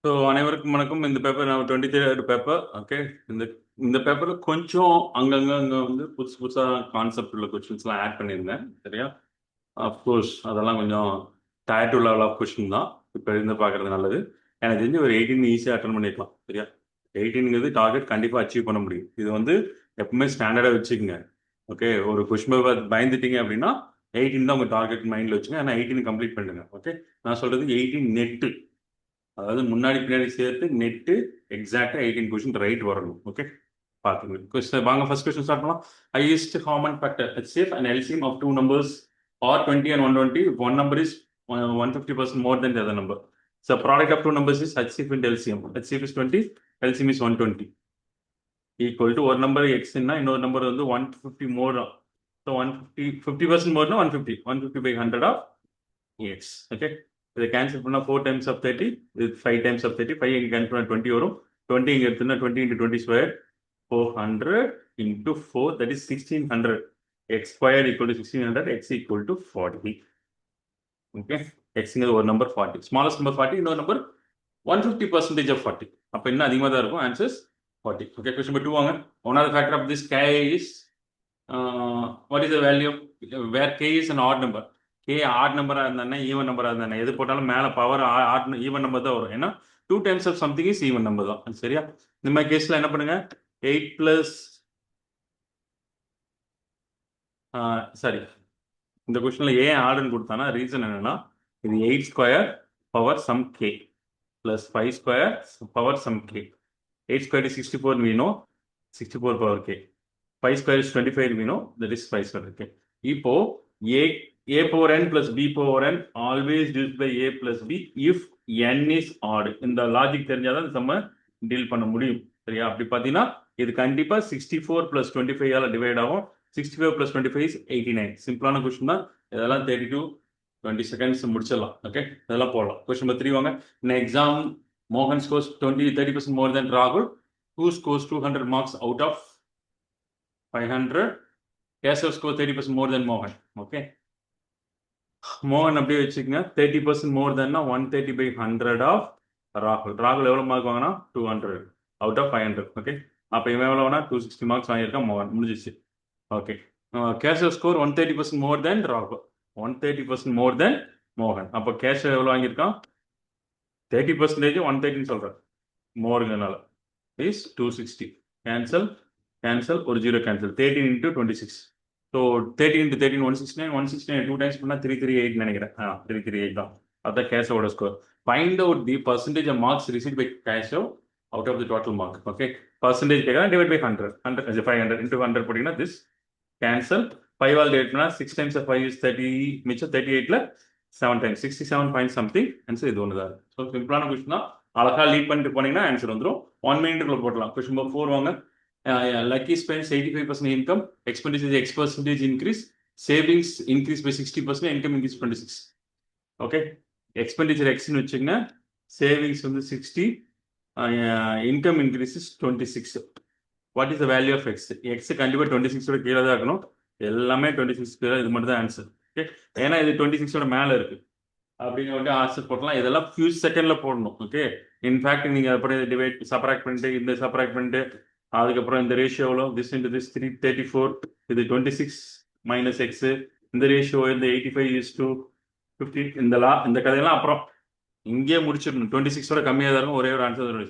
So அனைவருக்கும் வணக்கம். இந்த பேப்பர் நான் 23rd பேப்பர். ஓகே, இந்த இந்த பேப்பரில் கொஞ்சம் அங்கங்கே வந்து புதுசு புதுசாக கான்செப்ட் உள்ள கொஸ்டின்ஸ்லாம் ஆட் பண்ணியிருந்தேன். சரியா? அஃப்கோர்ஸ் அதெல்லாம் கொஞ்சம் tier two level of question தான். இப்போ இருந்து பார்க்குறது நல்லது. எனக்கு தெரிஞ்சு ஒரு 18 ஈஸியாக அட்டன் பண்ணிக்கலாம். சரியா? 18ங்கிறது டார்கெட் கண்டிப்பாக அச்சீவ் பண்ண முடியும். இது வந்து எப்பவுமே ஸ்டாண்டர்டாக வச்சுக்கோங்க. ஓகே, ஒரு கொஸ்டின் பேப்பர் பயந்துட்டீங்க அப்படின்னா 18 தான் உங்கள் டார்கெட் மைண்டில் வச்சுங்க. ஆனால் 18 கம்ப்ளீட் பண்ணுங்க. ஓகே, நான் சொல்கிறது 18 நெட்டு, அதாவது முன்னாடி பின்னாடி சேர்த்து நெட்டு எக்ஸாக்டா 18 கொஸ்டின் ரைட் வரணும். ஓகே, பார்த்துங்க. வாங்க ஃபர்ஸ்ட் கொஸ்டின் ஸ்டார்ட் பண்ணலாம். Highest common factor HCF and LCM of two numbers or 20 and 120 if one number is 150% more than the other number. So product of two numbers is HCF and LCM. HCF is 20, LCM is 120. Equal to ஒரு number எக்ஸ்னா இன்னொரு number வந்து 150 more. So 50% மோர்னா 150 by 100 of x. Okay, இதை cancel பண்ணால் 4 times of 30, இது 5 times of 30. 5 இங்கே cancel பண்ணால் 20 வரும். 20 இங்கே எடுத்துனா 20 into 20 square, 400 into 4, that is 1600. X squared equal to 1600, X equal to 40. Okay, எக்ஸுங்கிறது ஒரு நம்பர் 40, ஸ்மாலஸ்ட் நம்பர் 40, இன்னொரு நம்பர் 150% of 40. அப்போ இன்னும் அதிகமாக தான் இருக்கும். ஆன்சர்ஸ் 40. ஓகே, கொஸ்டின் நம்பர் 2 வாங்க. One of the factor of this k is what is the value of where k is an odd number. K odd நம்பராக இருந்தானே ஈவன் நம்பராக இருந்தானே எது போட்டாலும் மேலே பவர் ஆட் ஈவன் நம்பர் தான் வரும். ஏன்னா 2 times of something is even number தான். சரியா? இந்த மாதிரி கேஸில் என்ன பண்ணுங்க, 8 plus சாரி, இந்த கொஸ்டினில் ஏன் ஆடுன்னு கொடுத்தானா ரீசன் என்னன்னா, இது 8 square power sum k plus 5 square power sum k. 8 square is 64 we know, 64 power k. 5 square is 25 we know, that is 5 square k. இப்போ a power n plus b power n always divided by a plus b if n is odd. இந்த logic தெரிஞ்சாதான் நம்ம deal பண்ண முடியும். சரியா? அப்படி பார்த்தீங்கன்னா இது கண்டிப்பா 64 plus 25 ஆல டிவைட் ஆகும். 65 plus 25 is 89. சிம்பிளான கொஸ்டின் தான். இதெல்லாம் 32-20 seconds முடிச்சிடலாம். ஓகே, இதெல்லாம் போடலாம். கொஸ்டின் நம்பர் 3 வாங்க. In exam Mohan scores 30% more than Rahul, who scores 200 marks out of 500. Keshav scores 30% more than Mohan. Okay, மோகன் அப்படியே வச்சுக்கோங்க. 30% மோர் தென்னா 130 by 100 ஆஃப் ராகுல். ராகுல் எவ்வளோ மார்க் வாங்கினா 200 அவுட் ஆஃப் 500. ஓகே, அப்போ இவன் எவ்வளோ வேணா 260 மார்க்ஸ் வாங்கியிருக்கான் மோகன். முடிஞ்சிச்சு. ஓகே, கேஷவ் ஸ்கோர் 130% மோர் தென் ராகுல், 130% மோர் தென் மோகன். அப்போ கேஷவ் எவ்வளோ வாங்கியிருக்கான் 30%, 130 சொல்கிறேன் மோருங்கனால இஸ் 260. கேன்சல் ஒரு 0 cancel. 13 into 26. So 13 into 13 169. 169 2 times பண்ணால் 338 நினைக்கிறேன். 338 தான். அதுதான் கேஷவோட score. Find out the percentage of marks receive by Keshav out of the total mark. Okay, percentage கேட்கலாம். Divide by 100. 500 into 100 போட்டிங்கன்னா திஸ் கேன்சல். 5 ஆல் டிவைட் பண்ணால் 6 times of 5 is 30, மிச்சம் 38ல 7 times 67 point something. Answer இது ஒன்று தான். ஸோ சிம்பிளான question தான். அழகாக லீட் பண்ணிட்டு போனீங்கன்னா ஆன்சர் வந்துடும். 1 minute போடலாம். கொஸ்டின் நம்பர் 4 வாங்க. Lucky spends 85% income, expenditure is X% increase, savings increase by 60%, income increase 26. Okay, expenditure X ன்னு வச்சுக்கோங்க, savings வந்து 60, income increases 26. What is the value of X? X கண்டிப்பாக 26 கீழே தான் இருக்கணும். எல்லாமே 26 கீழே. இது மட்டும் தான் ஆன்சர். ஓகே, ஏன்னா இது 26 மேலே இருக்கு அப்படிங்கிற ஆன்சர் போடலாம். இதெல்லாம் ஃபியூ செகண்ட்ல போடணும். ஓகே, இன்ஃபேக்ட் நீங்க அப்புறம் டிவைட் சப்ராக்ட் பண்ணிட்டு இந்த சப்ராக்ட் பண்ணிட்டு அதுக்கப்புறம் இந்த ரேஷியோவில் திஸ் இன்டு திஸ் 334, இது 26 மைனஸ் எக்ஸ், இந்த ரேஷியோ இந்த 85:50. இந்த கதையெல்லாம் அப்புறம் இங்கே முடிச்சிடணும். 26ஓட கம்மியாக தான் இருக்கும். ஒரே ஒரு ஆன்சர்.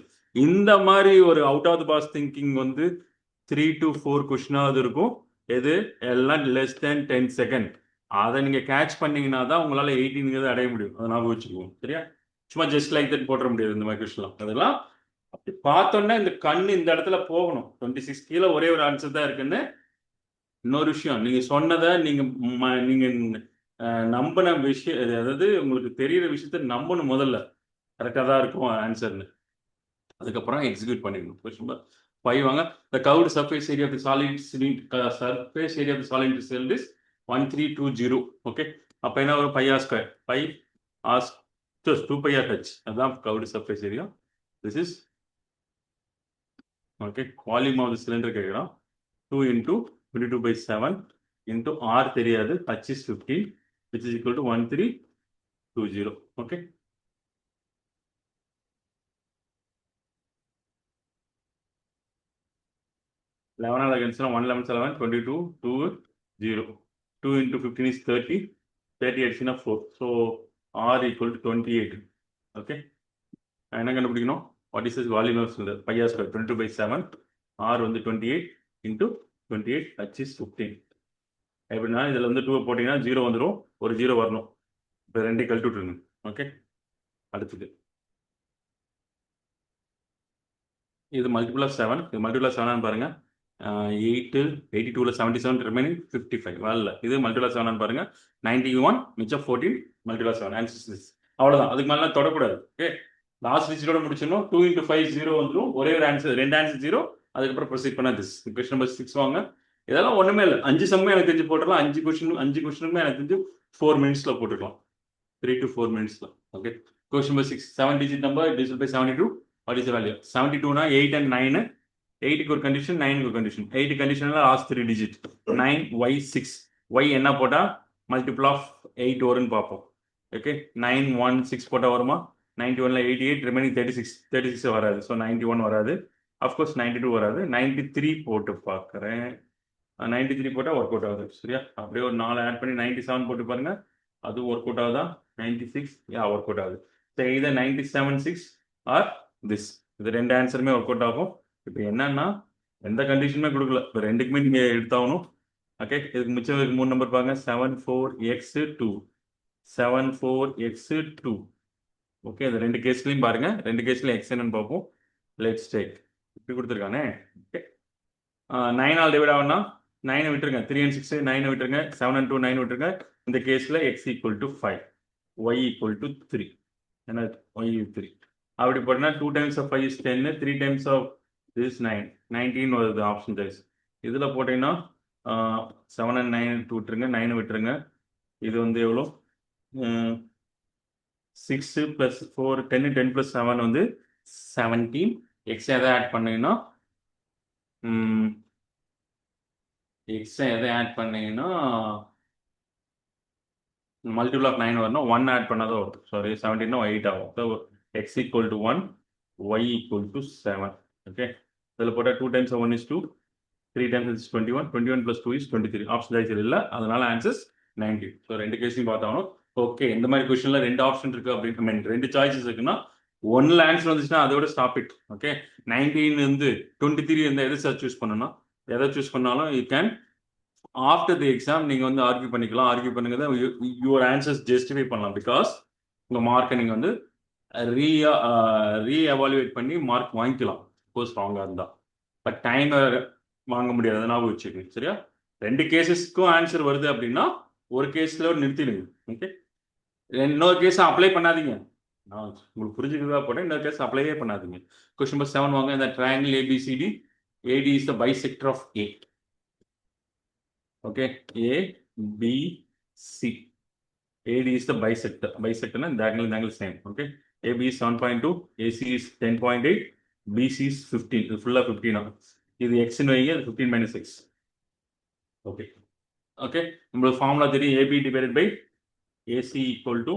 இந்த மாதிரி ஒரு out of the box thinking வந்து 3 to 4 கொஸ்டினாவது இருக்கும். எது எல்லாம் லெஸ் தேன் 10 செகண்ட். அதை நீங்க கேட்ச் பண்ணீங்கன்னா தான் உங்களால 18 அடைய முடியும். அதை ஞாபகம் வச்சுக்குவோம். சரியா? சும்மா ஜஸ்ட் லைக் தட் போட முடியாது இந்த மாதிரி கொஸ்டின்லாம். அதெல்லாம் அப்படி பார்த்தோன்னா இந்த கண்ணு இந்த இடத்துல போகணும். 26 கீழே ஒரே ஒரு ஆன்சர் தான் இருக்குன்னு. இன்னொரு விஷயம், நீங்க சொன்னதை நீங்க நம்பின விஷயம், அதாவது உங்களுக்கு தெரியிற விஷயத்த நம்பணும். முதல்ல கரெக்டாக தான் இருக்கும் ஆன்சர்னு, அதுக்கப்புறம் எக்ஸிக்யூட் பண்ணிடணும். கொஸ்டின் நம்பர் 5 வாங்க. The curved surface area of the solid cell is 1320. Okay, அப்போ என்ன வரும்? πr square, πr 2πr h. அதுதான் curved surface area. This is okay, volume of the cylinder கேட்குறோம். 2 into 22/7 into r தெரியாது, h is 15, which is equal to 1320. okay, 11 against 1 11 11 22 2 0 2 into 15 is 30 38 is 4 so r equal to 28 okay என்ன கண்டுபிடிக்கணும் what is this volume of cylinder pi r square 22 by 7 r வந்து 28 into 28 h is 15 எப்படின்னா இதில் வந்து 2 போட்டிங்கன்னா 0 வந்துடும் ஒரு 0 வரணும் இப்போ ரெண்டு கழட்டி விட்டுருங்க ஓகே அடுத்தது இது மல்டிபிள் ஆஃப் 7 இது மல்டிபிள் ஆஃப் 7 பாருங்க 8 82ல 77 ரிமைனிங் 55 வரல இது மல்டிபிள் ஆஃப் 7 பாருங்க 91 மிச்சம் 14 மல்டிபிள் ஆஃப் 7 ஆன்சர் அவ்வளவுதான் அதுக்கு மேல தொடக்கூடாது ஓகே லாஸ்ட் டிஜிட்டோட முடிச்சிடணும் 2 into 5 0 வந்துடும் ஒரே ஒரு ஆன்சர் ரெண்டு ஆன்சர் 0 அதுக்கப்புறம் ப்ரொசீட் பண்ண திஸ் கொஸ்டின் நம்பர் 6 வாங்க இதெல்லாம் ஒண்ணுமே இல்லை 5 சம்மே எனக்கு தெரிஞ்சு போட்டுடலாம் 5 கொஸ்டினுமே எனக்கு தெரிஞ்சு 4 மினிட்ஸ்ல போட்டுக்கலாம் 3 to 4 மினிட்ஸ்ல okay question number 6 7 digit number divided by 72 what is the value 72 னா 8 and 9 8 க்கு ஒரு கண்டிஷன் 9 க்கு ஒரு கண்டிஷன் 8 கண்டிஷன்ல லாஸ்ட் 3 டிஜிட் 9 y 6 y என்ன போட்டா மல்டிபிள் ஆஃப் 8 வரும்னு பார்ப்போம் ஓகே 9 1 6 போட்டா வருமா 91ல 88 ரிமைனிங் 36 வராது ஸோ 91 வராது அஃப்கோர்ஸ் 92 வராது 93 போட்டு பார்க்குறேன் 93 போட்டால் ஒர்க் அவுட் ஆகுது சரியா அப்படியே ஒரு 4 ஆட் பண்ணி 97 போட்டு பாருங்க அது ஒர்க் அவுட் ஆகுதா 96 ஒர்க் அவுட் ஆகுது சரி இதை 97 6 ஆர் திஸ் இது ரெண்டு ஆன்சருமே ஒர்க் அவுட் ஆகும் இப்போ என்னன்னா எந்த கண்டிஷனுமே கொடுக்கல இப்போ ரெண்டுக்குமே நீங்கள் எடுத்தாகணும் ஓகே இதுக்கு மிச்சம் 3 நம்பர் பாருங்க 74x2 74x2 ஓகே இந்த ரெண்டு கேஸ்லையும் பாருங்க ரெண்டு கேஸ்லையும் எக்ஸ் என்னன்னு பார்ப்போம் லெட்ஸ் டேக் இப்படி கொடுத்துருக்கானே ஓகே 9 ஆல் டிவைட் ஆகும்னா 9 விட்டுருங்க 3 and 6 9 விட்டுருங்க 7 and 2 9 விட்டுருங்க இந்த கேஸ்ல x equal to 5 y equal to 3 என்ன ஒய் 3 அப்படி போட்டோம்னா 2 times of 5 is 10 3 times of this 9 19 வருது ஆப்ஷன் சாய்ஸ் இதில் போட்டீங்கன்னா 7 and 9 விட்டுருங்க 9 விட்டுருங்க இது வந்து எவ்வளோ 6 plus 4 10 10 plus 7 வந்து 17 எக்ஸ் எதை ஆட் பண்ணீங்கன்னா எக்ஸ் எதை ஆட் பண்ணீங்கன்னா மல்டிபிள் ஆஃப் 9 வரணும் 1 ஆட் பண்ணாதான் வரும் சாரி 17 8 ஆகும் so x equal to 1 y equal to 7 okay இதில் போட்டால் 2 times of 1 is 2 3 times is 21 21 plus 2 is 23 option choice இல்லை அதனால ஆன்சர்ஸ் 90 ஸோ ரெண்டு கேஸையும் பார்த்தாலும் ஓகே இந்த மாதிரி கொஸ்டின்ல ரெண்டு ஆப்ஷன் இருக்கு அப்படின்னு மீன் ரெண்டு சாய்ஸஸ் இருக்குன்னா ஒன்ல ஆன்சர் வந்துச்சுன்னா அதோட ஸ்டாப் இட் ஓகே 19 இருந்து 23 இருந்து எதை சார் சூஸ் பண்ணணும் எதை சூஸ் பண்ணாலும் you can after the exam நீங்க வந்து ஆர்கியூ பண்ணிக்கலாம் ஆர்கியூ பண்ணுங்க யுவர் ஆன்சர்ஸ் ஜஸ்டிஃபை பண்ணலாம் பிகாஸ் உங்க மார்க்கை நீங்க வந்து ரீ எவாலுவேட் பண்ணி மார்க் வாங்கிக்கலாம் சப்போஸ் ராங்கா இருந்தா பட் டைம் வாங்க முடியாது ஞாபகம் வச்சுக்கோங்க சரியா ரெண்டு கேசஸ்க்கும் ஆன்சர் வருது அப்படின்னா ஒரு கேஸ்ல நிறுத்திடுங்க ஓகே இன்னொரு கேஸ் அப்ளை பண்ணாதீங்க நான் உங்களுக்கு புரிஞ்சுக்கிறதா போட்டேன் இன்னொரு கேஸ் அப்ளையே பண்ணாதீங்க கொஸ்டின் நம்பர் 7 வாங்க இந்த triangle A B C D A D is the bisector of A okay A B C AD is the bisector. Bisector and the angle same. Okay. AB is 7.2, AC is 10.8, BC is 15. It's full of 15 now. This x in y is 15 minus x. Okay. Okay. Number formula theory AB divided by AC equal to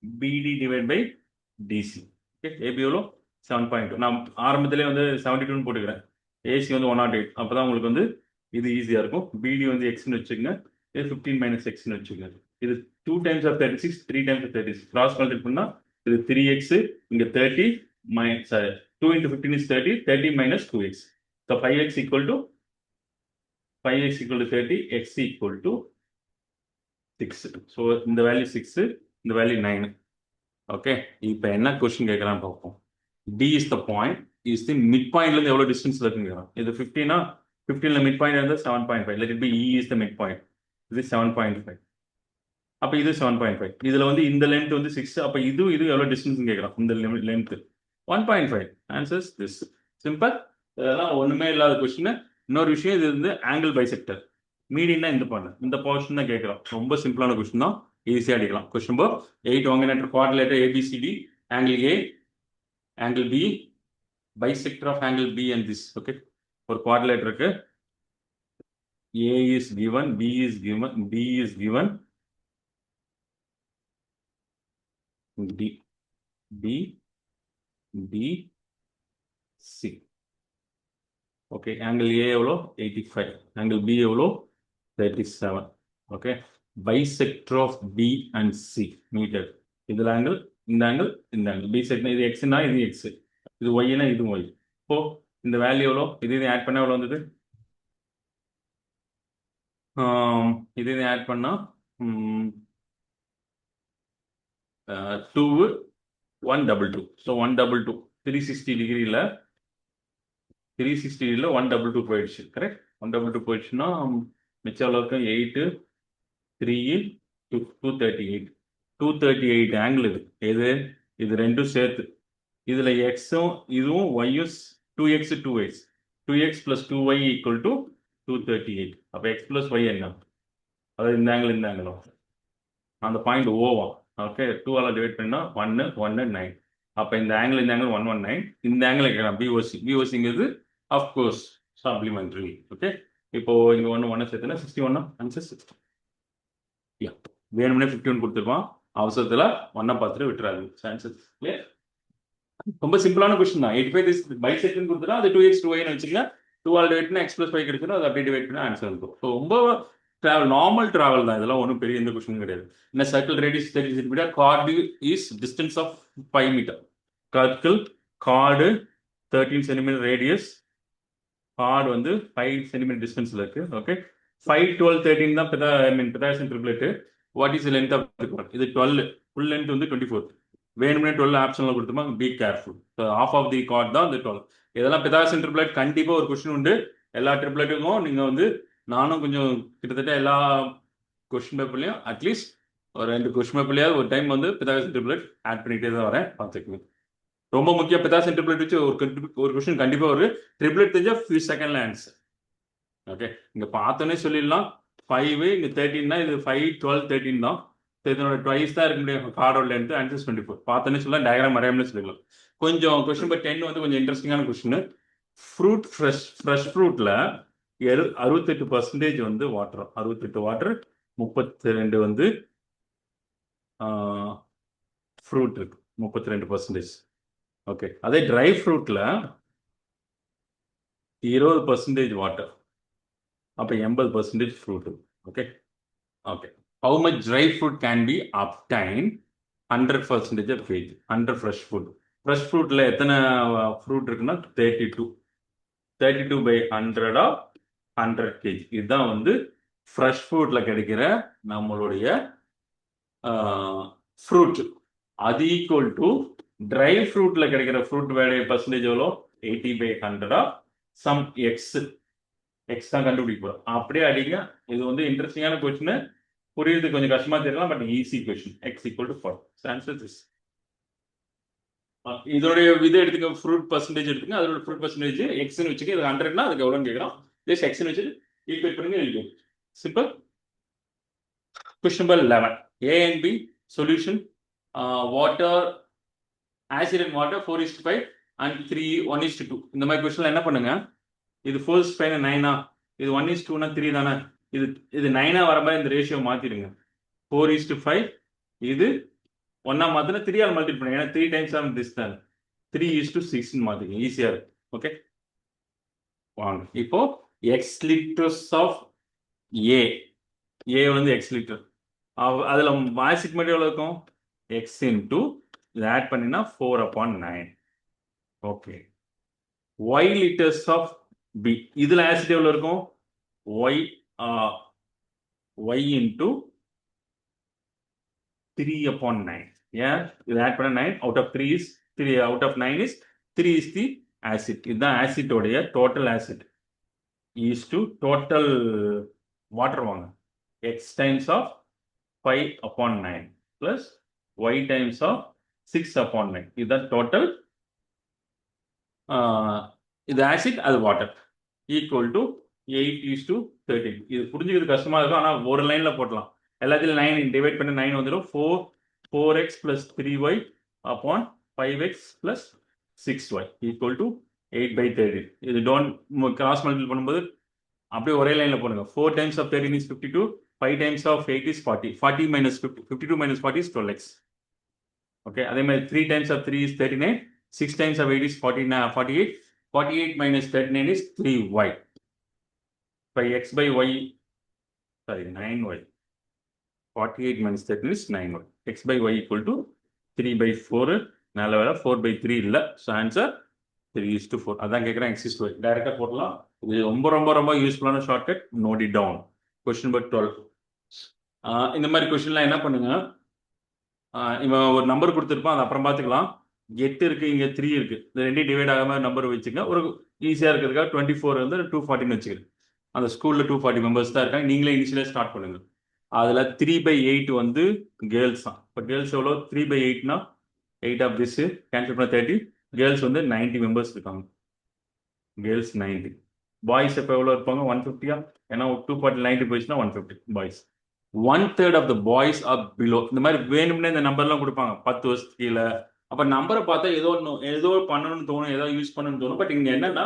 BD divided by DC. Okay. AB எவ்வளோ 7.2. நான் ஆரம்பத்திலே வந்து 72 போட்டுக்கிறேன். AC வந்து 108. அப்பதான் உங்களுக்கு வந்து இது ஈஸியா இருக்கும். BD வந்து x ன்னு வச்சுக்கோங்க. இது 15 minus x ன்னு வச்சுக்கோங்க. இது 2 times of 36 3 times of 36 cross multiply பண்ணா இது 3x இங்க 30 minus 2 into 15 is 30 30 minus 2x so 5x equal to 30 x equal to 6 so இந்த வேல்யூ 6 இந்த வேல்யூ 9 ஓகே இப்போ என்ன क्वेश्चन கேக்குறான்னு பார்ப்போம் D is the point is the midpoint ல இருந்து எவ்வளவு டிஸ்டன்ஸ்ல இருக்குங்க இது 15 னா 15 ல midpoint இருந்தா 7.5 let it be E is the midpoint இது 7.5 அப்ப இது 7.5 இதுல வந்து இந்த லென்த் வந்து 6 அப்ப இது எவ்வளவு டிஸ்டன்ஸ் கேக்குறோம் இந்த லென்த் 1.5 ஆன்சர்ஸ் திஸ் சிம்பிள் இதெல்லாம் ஒண்ணுமே இல்லாத क्वेश्चन இன்னொரு விஷயம் இது வந்து ஆங்கிள் பைசெக்டர் மீடியன்னா இந்த போர்ஷன் தான் கேக்குறோம் ரொம்ப சிம்பிளான क्वेश्चन தான் ஈஸியா அடிக்கலாம் क्वेश्चन நம்பர் 8 வாங்க net quadrilateral ABCD angle A angle B bisector of angle B and this okay ஒரு குவாட்ரிலேட்டருக்கு A is given B is given B is given D, B, B, C. Okay, angle A எவ்வளோ 85, angle B எவ்வளோ 37. Okay, bisector of B and C meter. இதில் angle, இந்த angle, இந்த angle. Bisector இது எக்ஸ்னா இது X, இது ஒய்னா இது ஒய். இப்போ இந்த வேல்யூ எவ்வளோ, இது ஆட் பண்ணால் எவ்வளோ வந்தது? இது ஆட் பண்ணால் 2 122. ஸோ 122 360 டிகிரியில் 122 போயிடுச்சு. கரெக்ட், 122 போயிடுச்சுன்னா மிச்சம் எவ்வளோ? 8 3 238. 238 ஆங்கிள் இது. இது ரெண்டும் சேர்த்து. இதில் எக்ஸும் இதுவும் ஒய்யும் 2x 2x 2x + 2y = 238. அப்போ x + y என்ன? அதாவது இந்த ஆங்கிள் இந்த ஆங்கிளும் அந்த பாயிண்ட் ஓவா. ஓகே, 2ஆல் டிவைட் பண்ணால் 1 1 9. அப்போ இந்த ஆங்கிள் 119. இந்த ஆங்கிள் கேட்கலாம் பிஓசி. பிஓசிங்கிறது அஃப்கோர்ஸ் சப்ளிமெண்ட்ரி. ஓகே, இப்போ இங்கே 1 சேர்த்துனா 61 ஆன்சர் 60. யா, வேணும்னே 51 கொடுத்துருப்பான், அவசரத்தில் 1 பார்த்துட்டு விட்டுறாரு. Answer clear. ரொம்ப சிம்பிளான கொஸ்டின் தான். 85 பைசெக்டர் கொடுத்துட்டா அது 2x 2y வச்சுக்கோங்க. 2ஆல் டிவைட் பண்ணால் x + y கிடைச்சிடும். அது அப்படியே டிவைட் பண்ணால் ஆன்சர் இருக்கும். ஸோ ரொம்ப நார்மல் டிராவல் தான். இதெல்லாம் ஒன்றும் பெரிய எந்த கொஸ்டின் கிடையாது. இந்த circle radius 30 cm, chord is distance of 5 meter. Circle chord 13 cm radius, chord வந்து 5 cm டிஸ்டன்ஸ்ல இருக்கு. ஓகே, 5 12 13 தான் Pythagorean triplet. What is length of the chord? இது 12, ஃபுல் லென்த் வந்து 24. வேணும்னே 12 ஆப்ஷன்ல கொடுத்துமா, be careful. Half of the chord தான் இந்த 12. இதெல்லாம் பெதாசியன் ட்ரிப்ளெட் கண்டிப்பாக ஒரு கொஸ்டின் உண்டு. எல்லா ட்ரிப்ளெட்டுக்கும் நீங்கள் வந்து, நானும் கொஞ்சம் கிட்டத்தட்ட எல்லா கொஸ்டின் பேப்பர்லையும் அட்லீஸ்ட் ஒரு 2 கொஸ்டின் பேப்பர்லையாவது ஒரு டைம் வந்து பிதாகரஸ் ட்ரிப்ளெட் ஆட் பண்ணிகிட்டே தான் வரேன், பார்த்துக்கோங்க. ரொம்ப முக்கியம். பிதாகரஸ் ட்ரிப்ளெட் வச்சு ஒரு கொஸ்டின் கண்டிப்பாக ஒரு ட்ரிப்ளெட் தெரிஞ்சா ஃபியூ செகண்ட்ல ஆன்சர். ஓகே, இங்கே பார்த்தோன்னே சொல்லிடலாம் 5, இங்கே 13னா இது 5 12 13 தான். இதனோட ட்வைஸ் தான் இருக்க முடியும் கார்டோட லென்த். ஆன்சர் 24. பார்த்தோன்னே சொல்லலாம், டயக்ராம் வரையாமலே சொல்லிடலாம். கொஞ்சம் கொஸ்டின் நம்பர் 10 வந்து கொஞ்சம் இன்ட்ரெஸ்டிங்கான கொஸ்டின். ஃப்ரூட் ஃப்ரெஷ் ஃப்ரூட்டில் 68% வந்து வாட்டர். 68 வாட்டர், 32 வந்து ஃப்ரூட் இருக்கு. 32%. ஓகே, அதே ட்ரை ஃப்ரூட்ல 20% வாட்டர், அப்போ 80% fruit. Okay okay, how much dry fruit can be obtained 100% of weight under fresh fruit? Fresh ஃப்ரூட்ல எத்தனை ஃப்ரூட் இருக்குன்னா 32. 32/100 ஆஃப் 100 kg. இதுதான் வந்து ஃப்ரெஷ் ஃப்ரூட்ல கிடைக்கிற நம்மளுடைய ஃப்ரூட். அது ஈக்குவல் டு ட்ரை ஃப்ரூட்ல கிடைக்கிற ஃப்ரூட் வேலைய பர்சன்டேஜ் எவ்வளோ? 80/100 ஆஃப் சம் எக்ஸ். எக்ஸ் தான் கண்டுபிடிக்க போறோம். அப்படியே அடிங்க. இது வந்து இன்ட்ரெஸ்டிங்கான கொஸ்டின், புரியுது கொஞ்சம் கஷ்டமா தெரியலாம், but easy question. X equal to 4. Answer this. இதோடைய இது எடுத்துக்க, ஃப்ரூட் பர்சன்டேஜ் எடுத்துங்க. அதோட ஃப்ரூட் பர்சன்டேஜ் எக்ஸ்னு வச்சுக்க. இது 100னா அதுக்கு எவ்வளோன்னு கேட்குறோம். ஜஸ்ட் எக்ஸ்னு வச்சு ஈக்குவேட் பண்ணுங்க, எழுதிக்கோ. Simple. Question number 11. A and B solution. Water, acid and water 4:5 and 3 1:2. இந்த மாதிரி கொஸ்டின்ல என்ன பண்ணுங்க, இது 4:5 9ஆ, இது 1:2னா 3 தானே, இது 9ஆ வர மாதிரி இந்த ரேஷியோ மாத்திடுங்க. 4:5 இது 1ஆ மாத்தினா 3ஆல் மல்டிபிள் பண்ணுங்க. ஏன்னா 3 டைம்ஸ் ஆஃப் திஸ் தான். 3:6 மாத்திங்க, ஈஸியா இருக்கு. ஓகே வாங்க, இப்போ எக்ஸ் லிட்டர்ஸ் ஆஃப் ஏ வந்து எக்ஸ் லிட்டர். அதில் ஆசிட் மட்டும் எவ்வளோ இருக்கும்? எக்ஸ் இன்டூ இதை ஆட் பண்ணினா 4/9. Okay, y litres of B. இதில் ஆசிட் எவ்வளோ இருக்கும்? Y into 3/9. ஏன் இதை ஆட் பண்ண 9 out of 3 is 3 out of 9 is 3 is the acid. இதுதான் ஆசிட்டோடைய total acid is to total water. வாங்க, x times of 5/9 plus y times of 6/9. இதுதான் டோட்டல். இது ஆசிட், அது வாட்டர். Equal to 8:13. இது புரிஞ்சுக்கிறது கஷ்டமா இருக்கும், ஆனால் ஒரு லைன்ல போட்டலாம். எல்லாத்தையும் 9 டிவைட் பண்ணி 9 வந்துடும். 4x + 3y upon 5x + 6y equal to 8/13. இது கிராஸ் மல்டிபிள் பண்ணும்போது அப்படியே ஒரே லைன்ல போடுங்க. 4 times of 13 is 52. 5 times of 8 is 40. 40 minus 50. 52 minus 40 is 12x. Okay, அதே மாதிரி 3 times of 3 is 39. 6 times of 8 is 48. 48 minus 39 is 3y. By x by y, sorry, 9y. 48 minus 13 is 9y. X by y equal to 3 by 4. நல்ல வேலை 4 by 3 இல்ல. So answer 3:4. அதான் கேட்குறேன் x is to y. டைரக்டாக போடலாம். இது ரொம்ப ரொம்ப ரொம்ப யூஸ்ஃபுல்லான shortcut. Note it down. Question number 12. இந்த மாதிரி கொஸ்டின்லாம் என்ன பண்ணுங்க, இவன் ஒரு நம்பர் கொடுத்துருப்பான், அது அப்புறம் பார்த்துக்கலாம். 8 இருக்கு, இங்கே 3 இருக்கு. இந்த ரெண்டையும் டிவைட் ஆகாம நம்பர் வச்சுங்க. ஒரு ஈஸியாக இருக்கிறதுக்காக 24 வந்து 240 வச்சுக்கிறேன். அந்த ஸ்கூலில் 240 மெம்பர்ஸ் தான் இருக்காங்க. நீங்களே இனிஷியலாக ஸ்டார்ட் பண்ணுங்க. அதில் 3/8 வந்து கேர்ள்ஸ் தான். இப்போ கேர்ள்ஸ் எவ்வளோ? 3/8னா 8 ஆஃப் திஸ் கேன்சல் பண்ண 30. கேர்ள்ஸ் வந்து 90 மெம்பர்ஸ் இருக்காங்க. கேர்ள்ஸ் 90. பாய்ஸ் இப்போ எவ்வளோ இருப்பாங்க? 150. ஏன்னா 240 90 போயிடுச்சுன்னா 150 boys. 1/3 of the boys are below. இந்த மாதிரி வேணும்னே இந்த நம்பர்லாம் கொடுப்பாங்க 10 வருஷத்துக்கு கீழே. அப்போ நம்பரை பார்த்தா ஏதோ பண்ணணும்னு தோணும், ஏதோ யூஸ் பண்ணணும்னு தோணும். பட் இங்கே என்னன்னா,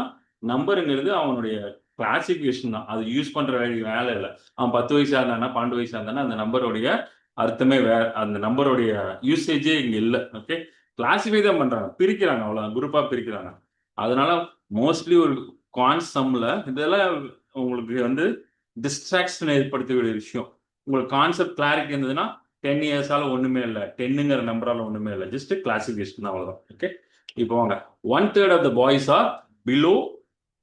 நம்பருங்கிறது அவனுடைய கிளாசிஃபிகேஷன் தான். அது யூஸ் பண்ற வேலை இல்லை. அவன் 10 வயசா இருந்தானா 12 வயசா இருந்தானா அந்த நம்பருடைய அர்த்தமே வேற. அந்த நம்பருடைய யூசேஜே இங்க இல்லை. ஓகே, கிளாசிஃபை தான் பண்றாங்க, பிரிக்கிறாங்க, அவ்வளோ குரூப்பா பிரிக்கிறாங்க. அதனால மோஸ்ட்லி ஒரு கான்செப்ட்ல இதெல்லாம் உங்களுக்கு வந்து டிஸ்ட்ராக்ஷன் ஏற்படுத்தக்கூடிய விஷயம். உங்களுக்கு கான்செப்ட் கிளாரிட்டி இருந்ததுன்னா 10 இயர்ஸால ஒண்ணுமே இல்லை, 10ங்கிற நம்பரால ஒண்ணுமே இல்லை, ஜஸ்ட் கிளாசிஃபிகேஷன் அவ்வளவுதான். ஓகே, இப்போ வாங்க. 1/3 of the boys are below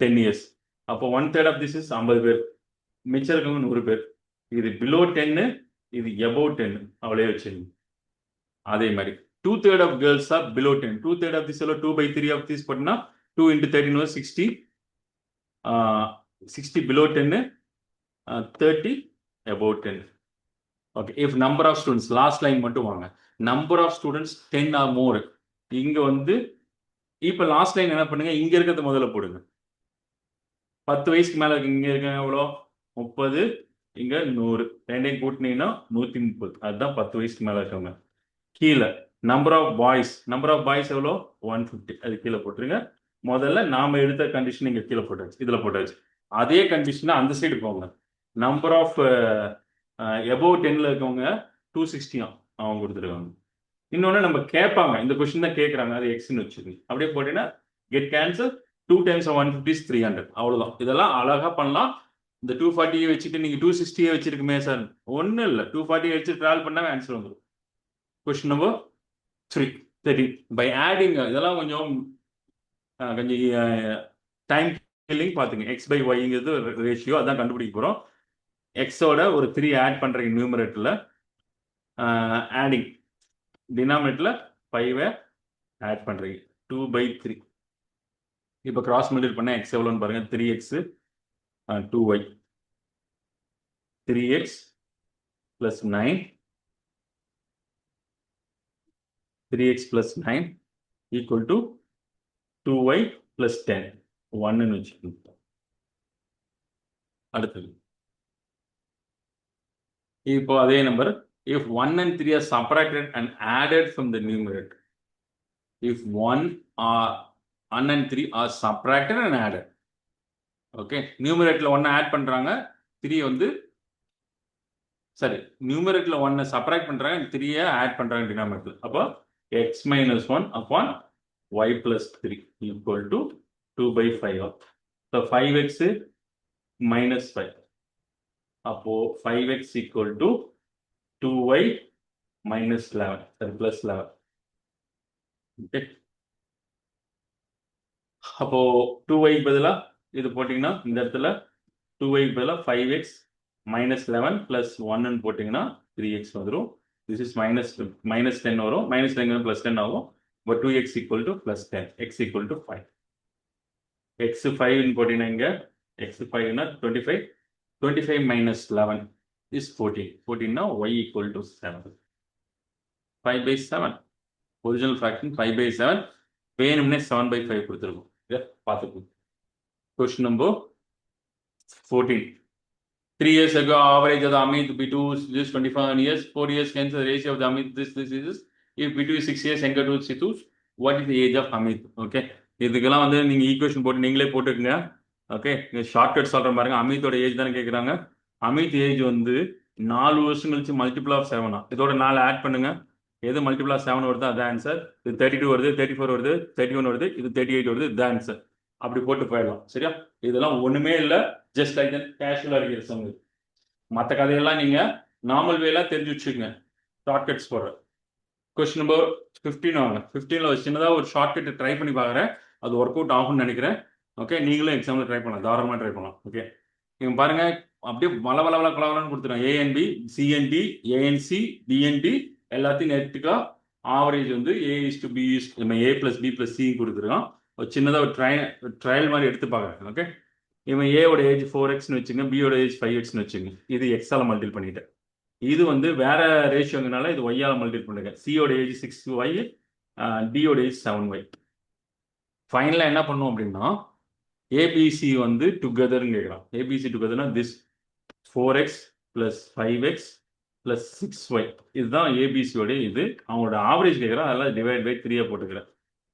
10 years. அப்போ 1/3 ஆஃப் திஸ் இஸ் 50 பேர். மிச்சம் இருக்கவங்க 100 பேர். இது பிலோ 10, இது எபோவ் 10. அவளே வச்சிருங்க. அதே மாதிரி 2/3 of girls are below 10. 2/3 of this 2/3 of this போட்டீங்கன்னா 2 into 13 60. 60 below 10, 30 above 10. Okay, if number of students, last line மட்டும் வாங்க. Number of students 10 or more. இங்க வந்து இப்போ லாஸ்ட் லைன் என்ன பண்ணுங்க, இங்க இருக்கிறது முதல்ல போடுங்க. 10 வயசுக்கு மேல இருக்கு. இங்க இருக்க எவ்வளோ? 30. இங்க 100. ரெண்டையும் கூட்டினீங்கன்னா 130. அதுதான் 10 வயசுக்கு மேல இருக்கவங்க. கீழே நம்பர் ஆஃப் பாய்ஸ் எவ்வளோ? 150. அது கீழே போட்டுருங்க. முதல்ல நாம எடுத்த கண்டிஷன் இங்க கீழே போட்டாச்சு, இதுல போட்டாச்சு. அதே கண்டிஷன் அந்த சைடு போங்க. நம்பர் ஆஃப் எபோவ் 10ல இருக்கவங்க 260 அவங்க கொடுத்துருக்காங்க. இன்னொன்னு நம்ம கேட்பாங்க, இந்த கொஸ்டின் தான் கேட்கறாங்க, அது எக்ஸ்ன்னு வச்சுக்கோங்க. அப்படியே போட்டீங்கன்னா கெட் கேன்சல் 2 times 150 is 300. அவ்வளவுதான். இதெல்லாம் அழகா பண்ணலாம். இந்த 240 வச்சுட்டு நீங்க 260 வச்சிருக்குமே சார், ஒன்றும் இல்லை. 240 வச்சு டிராவல் பண்ணாங்க ஆன்சர் வந்துடும். Question number 3 13. பை ஆடிங் இதெல்லாம் கொஞ்சம் டைம் கில்லிங் பார்த்துங்க. எக்ஸ் பை ஒய்ங்கிறது ரேஷியோ, அதான் கண்டுபிடிக்க போகிறோம். எக்ஸோட ஒரு 3 ஆட் பண்ணுறீங்க நியூமரேட்டரில். ஆடிங் டினாமினேட்டரில் 5 ஆட் பண்ணுறீங்க. 2/3. இப்போ கிராஸ் மல்டிபிள் பண்ண எக்ஸ் எவ்வளோன்னு பாருங்கள். 3x 2y. 3x plus 9. 3x plus 9 equal to 2y plus 10. 1ன்னு வச்சுக்கோங்க. அடுத்தது இப்போ அதே number. if 1 and 3 are subtracted and added from the numerator. if 1 and 3 are subtracted and added. Okay, நியூமரேட்டர்ல 1 ஆட் பண்றாங்க, 3 வந்து சரி நியூமரேட்டர்ல 1 சப்ராக்ட் பண்றாங்க, 3 ஆட் பண்றாங்க டினாமினேட்டர்ல. அப்போ x minus 1 upon y plus 3 equal to 2/5. so 5x minus 5. அப்போ 5x equal to 2y minus 11. சரி, plus 11. Okay, அப்போ 2y பதிலா இது போட்டிங்கன்னா இந்த இடத்துல 2y பதிலா 5x minus 11 plus 1 போட்டிங்கன்னா 3x வந்துடும். this is minus 10 வரும். minus 10 plus 10 ஆகும். but 2x equal to plus 10. x equal to 5. x 5 போட்டிங்கன்னா இங்க x 5 25. 25 minus 11 is 14. 14 now y equal to 7. 5/7. Original fraction 5/7. வேணும்னே 7/5 கொடுத்துருக்கும். பார்த்துக்கோங்க. Question number 14. 3 years ago, average of the Amit B2 is 25 years. 4 years hence the ratio of the Amit this is. If B2 is 6 years, younger to Situ, what is the age of Amit? Okay, இதுக்கெல்லாம் வந்து நீங்க equation போட்டு நீங்களே போட்டுக்கங்க. Okay, shortcut சொல்ற பாருங்க. அமித்தோட age தானே கேட்குறாங்க. அமித் ஏஜ் வந்து 4 வருஷம் கழிச்சு மல்டிபிள் ஆஃப் 7. இதோட 4 ஆட் பண்ணுங்க. எது மல்டிபிள் ஆஃப் 7 வருது அதான் ஆன்சர். இது 32 வருது, 34 வருது, 31 வருது, இது 38 வருது, இதுதான் ஆன்சர். அப்படி போட்டு போயிடலாம். சரியா? இதெல்லாம் ஒண்ணுமே இல்லை, ஜஸ்ட் லைக் தட் கேஷுவலா இருக்கிற சம். மற்ற கதையெல்லாம் நீங்க நார்மல் வேலாம் தெரிஞ்சு வச்சுக்கோங்க, ஷார்ட்கட்ஸ் போடுற. கொஸ்டின் நம்பர் 15 வாங்க. 15ல ஒரு சின்னதாக ஒரு ஷார்ட்கட் ட்ரை பண்ணி பார்க்குறேன், அது ஒர்க் அவுட் ஆகும்னு நினைக்கிறேன். ஓகே, நீங்களும் எக்ஸாம்பிள் ட்ரை பண்ணலாம், தாராளமாக ட்ரை பண்ணலாம். ஓகே, இவங்க பாருங்க அப்படியே வளவளன்னு கொடுத்துருக்காங்க. ஏஎன்பி, சிஎன்டி, ஏஎன்சி, டிஎன்டி எல்லாத்தையும் நெட்டுக்கா ஆவரேஜ் வந்து A/B நம்ம A + B + C கொடுத்துருக்கான். ஒரு சின்னதாக ஒரு ட்ரையல் மாதிரி எடுத்து பார்க்குறேன். ஓகே, இவன் ஏவோட ஏஜ் 4x வச்சுங்க, பியோட ஏஜ் 5x வச்சுங்க. இது எக்ஸால மல்டிபிள் பண்ணிட்டேன். இது வந்து வேற ரேஷியோங்கனால இது ஒய்யால மல்டிபிள் பண்ணுங்க. சியோட ஏஜ் 6y, டியோட ஏஜ் 7y. ஃபைனலாக என்ன பண்ணும் அப்படின்னா ஏபிசி வந்து டுகெதர்னு கேட்குறான். ABC டுகெதர்னா this 4x + 5x + 6y, இதுதான் ஏபிசியோட இது. அவங்களோட ஆவரேஜ் கேட்குறான், அதெல்லாம் டிவைட் பை 3 போட்டுக்கிறேன்.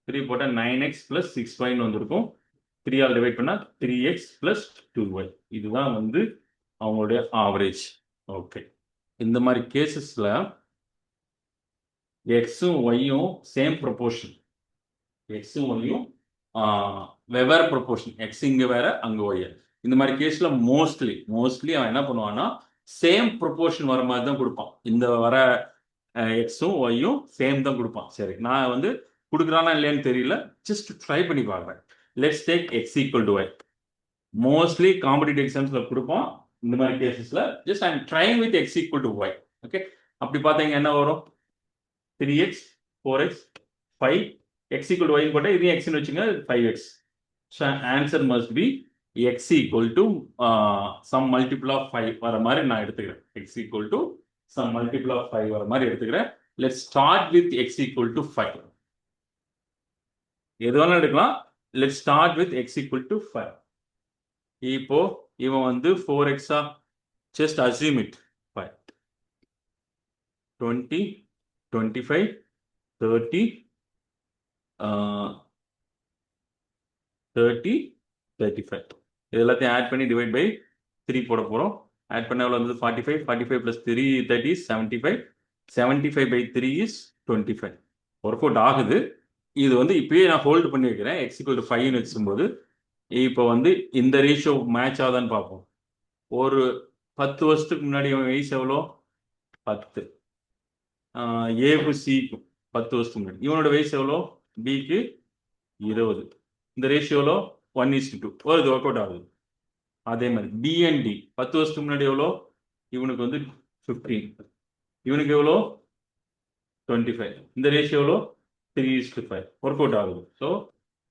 3 போட்டால் 9x + 6yன்னு வந்திருக்கும். 3 ஆல் டிவைட் பண்ணால் 3x + 2y. இதுதான் வந்து அவங்களுடைய ஆவரேஜ். ஓகே, இந்த மாதிரி கேசஸில் எக்ஸும் ஒய்யும் சேம் ப்ரொபோர்ஷன், எக்ஸும் ஒய்யும் வெவ்வேறு ப்ரொபோர்ஷன், எக்ஸ் இங்கே வேற அங்கே ஒய். இந்த மாதிரி கேஸில் மோஸ்ட்லி அவன் என்ன பண்ணுவான்னா சேம் ப்ரொபோர்ஷன் வர மாதிரி தான் கொடுப்பான். இந்த வர எக்ஸும் ஒய்யும் சேம் தான் கொடுப்பான். சரி, நான் வந்து கொடுக்குறானா இல்லையான்னு தெரியல, ஜஸ்ட் ட்ரை பண்ணி பார்க்குறேன். Let's take x = y. Mostly competitive எக்ஸாம்ஸில் கொடுப்பான். இந்த மாதிரி கேசஸில் just I am trying with x = y. Okay, அப்படி பார்த்தீங்க என்ன வரும்? 3x, 4x, 5, x = y போட்டால் இதையும் எக்ஸ்னு வச்சுங்க, 5x. So answer must be x = some multiple of 5 வர மாதிரி நான் எடுத்துக்கிறேன். x = some multiple of 5 வர மாதிரி எடுத்துக்கிறேன். Let's start with x = 5. எது வேணாலும் எடுக்கலாம். Let's start with x = 5. இப்போ இவன் வந்து 4x-ஆ, ஜஸ்ட் அஸ்யூம் இட். 5, 20, 25, 30, 30, 35. இது எல்லாத்தையும் ஆட் பண்ணி டிவைட் பை 3 போட போகிறோம். ஆட் பண்ண எவ்வளோ வந்து 45, 45 + 3 30 75, 75 by 3 is 25. ஒர்க் அவுட் ஆகுது. இது வந்து இப்பயே நான் ஹோல்டு பண்ணி வைக்கிறேன். x = 5ன்னு வச்சும்போது இப்போ வந்து இந்த ரேஷியோ மேட்ச் ஆகுதான்னு பார்ப்போம். ஒரு 10 வருஷத்துக்கு முன்னாடி அவன் வயசு எவ்வளோ? 10. ஏக்கு சிக்கு 10 வருஷத்துக்கு முன்னாடி. இவனோட வயசு எவ்வளோ? பிக்கு 20. இந்த ரேஷியோவில் 1:2 வருது, ஒர்க் அவுட் ஆகுது. அதே மாதிரி டிஎன்டி 10 வருஷத்துக்கு முன்னாடி எவ்வளோ? இவனுக்கு வந்து 15, இவனுக்கு எவ்வளோ? 25. இந்த ரேஷியோ எவ்வளோ? 3:5 ஒர்க் அவுட் ஆகுது. ஸோ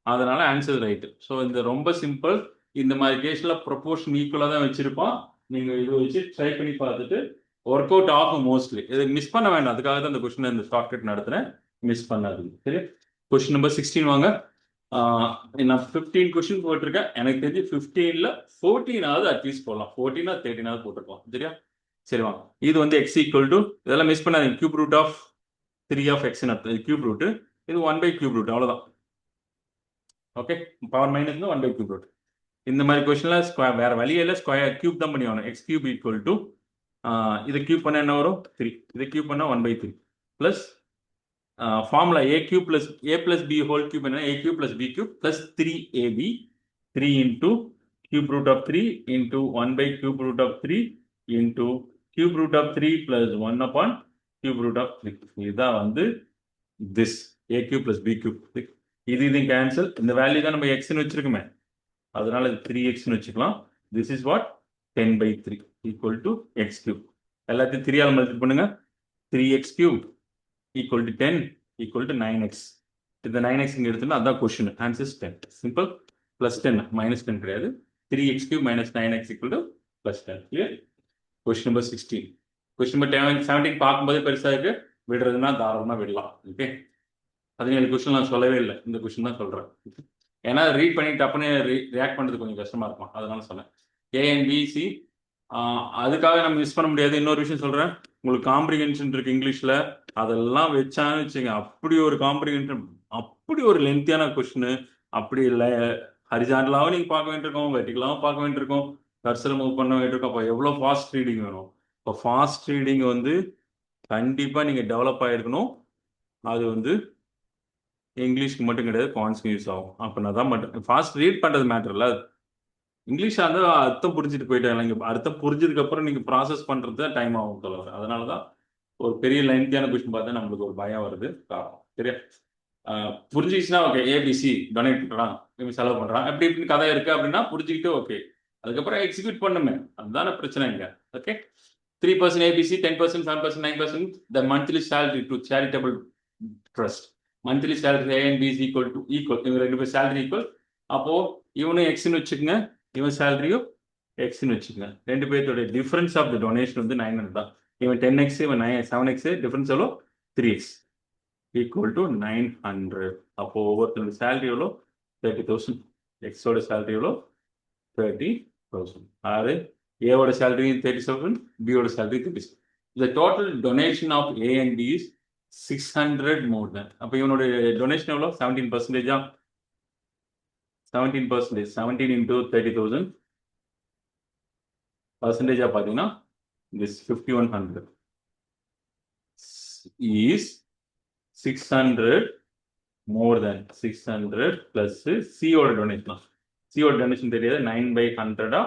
அதனால ஆன்சர் ரைட்டு. ஸோ இந்த ரொம்ப சிம்பிள். இந்த மாதிரி கேஸில் ப்ரொபோர்ஷன் ஈக்குவலாக தான் வச்சிருப்பான். நீங்கள் இதை வச்சு ட்ரை பண்ணி பார்த்துட்டு ஒர்க் அவுட் ஆகும் மோஸ்ட்லி. இதை மிஸ் பண்ண வேண்டாம், அதுக்காக தான் இந்த கொஸ்டின் இந்த ஷார்ட்கட் நடத்துகிறேன். மிஸ் பண்ணாது. சரி, கொஸ்டின் நம்பர் 16 வாங்க. நான் 15 கொஸ்டின் போட்டிருக்கேன். எனக்கு தெரிஞ்சு 15ல் 14ஆவது அட்லீஸ்ட் போடலாம், 14 or 13ஆவது போட்டிருக்கலாம். சரியா? சரி வாங்க. இது வந்து x = இதெல்லாம் மிஸ் பண்ணாதீங்க. Cube root of 3 of x அர்த்தம். கியூப் ரூட்டு, இது 1/³ அவ்வளோதான். ஓகே, பவர் மைனஸ் 1/³ இந்த மாதிரி கொஸ்டின்ல ஸ்கொயர் வேற வழியே இல்லை, ஸ்கொயர் கியூப் தான் பண்ணி ஆகணும். x³ = இதை கியூப் பண்ண என்ன வரும்? 3. இதை கியூப் பண்ணால் 1/3 plus formula a³ + a + b whole cube என்ன? a³ + b³ + 3ab 3 × cube root of 3 × 1/³ root of 3 × cube root of 3 + 1/³ root of 3. இதுதான் வந்து this a³ + b³. இது கேன்சல். இந்த வேல்யூ தான் நம்ம எக்ஸ்ன்னு வச்சிருக்கோமே, அதனால இது 3xன்னு வச்சுக்கலாம். This is what? 10/3 = x³. எல்லாத்தையும் 3 ஆல் மல்டிபிள் பண்ணுங்க. 3x³ = 10 = 9x. இந்த 9x இங்கே எடுத்தோம்னா அதான் கொஸ்டின். ஆன்சர் 10. சிம்பிள். +10 -10 கிடையாது. 3x³ - 9x = +10. Clear? Question number 16. Question number 17 பார்க்கும்போது பெருசாக இருக்கு, விடுறதுன்னா தாராளமாக விடலாம். ஓகே, 17 கொஸ்டின் நான் சொல்லவே இல்லை, இந்த கொஸ்டின் தான் சொல்கிறேன். ஏன்னா ரீட் பண்ணி டப்புன்னு ரியாக்ட் பண்ணுறது கொஞ்சம் கஷ்டமாக இருக்கும், அதனால சொன்னேன். ஏஎன்பிசி அதுக்காக நம்ம மிஸ் பண்ண முடியாது. இன்னொரு விஷயம் சொல்கிறேன், உங்களுக்கு காம்ப்ரிஹென்ஷன் இருக்குது இங்கிலீஷில், அதெல்லாம் வச்சான்னு வச்சுங்க, அப்படி ஒரு காம்ப்ரிஹென்ஷன், அப்படி ஒரு லென்த்தியான கொஸ்டின். அப்படி இல்லை, ஹரிசாண்டலாகவும் நீங்கள் பார்க்க வேண்டியிருக்கோம், வெர்டிகலாகவும் பார்க்க வேண்டியிருக்கோம், கர்சர் மூவ் பண்ண வேண்டியிருக்கோம். அப்போ எவ்வளோ ஃபாஸ்ட் ரீடிங் வேணும்? இப்போ ஃபாஸ்ட் ரீடிங் வந்து கண்டிப்பாக நீங்கள் டெவலப் ஆகிருக்கணும். அது வந்து இங்கிலீஷ்க்கு மட்டும் கிடையாது, குவான்ஸ்க்கு யூஸ் ஆகும். அப்படின்னா தான் மட்டும் ஃபாஸ்ட் ரீட் பண்ணுறது மேட்டர் இல்லை. இங்கிலீஷ் வந்து அர்த்தம் புரிஞ்சுட்டு போயிட்டாங்க. இங்கே அர்த்தம் புரிஞ்சதுக்கு அப்புறம் நீங்கள் ப்ராசஸ் பண்ணுறது தான் டைம் ஆகும் சொல்லுவார். அதனால தான் ஒரு பெரிய லென்த்தியான கொஸ்டின் பார்த்தா நம்மளுக்கு ஒரு பயம் வருது காரணம். சரியா? புரிஞ்சிச்சுன்னா ஓகே, ஏபிசி டொனேட் பண்ணுறான், இவன் செலவு பண்ணுறான், அப்படி இப்படின்னு கதை இருக்குது அப்படின்னா புரிஞ்சுக்கிட்டு ஓகே, அதுக்கப்புறம் எக்ஸிக்யூட் பண்ணுமே, அதுதானே பிரச்சனை இங்கே. Okay, 3% A B C, 10%, 7%, 9%, the monthly salary to charitable trust. Monthly salary A and B is equal to equal, இவங்க 2 பேர் சேலரி ஈக்குவல். அப்போது இவனும் எக்ஸ்ன்னு வச்சுக்கோங்க, இவன் சேலரியும் எக்ஸ்ன்னு வச்சுக்கோங்க. 2 பேர்த்தோட டிஃபரன்ஸ் ஆஃப் த டொனேஷன் வந்து 900 தான். இவன் 10x, இவன் 7x, டிஃபரன்ஸ் எவ்வளோ 3x ஈக்குவல் டு 900. அப்போ ஒவ்வொருத்தரோட சேலரி எவ்வளோ 30,000. எக்ஸோட சேலரி எவ்வளோ 30,000. ஆறு ஏவோட சேலரி 30,000, பியோட salary 30,000. The total donation of A and B is 600 more than. அப்போ இவனோட டொனேஷன் எவ்வளோ 17%. 17%, 17 into 30,000 பர்சன்டேஜாக பார்த்தீங்கன்னா this 5,100 is 600 more than 600 plus சியோட டொனேஷன். சியோட டொனேஷன் தெரியாது, 9/100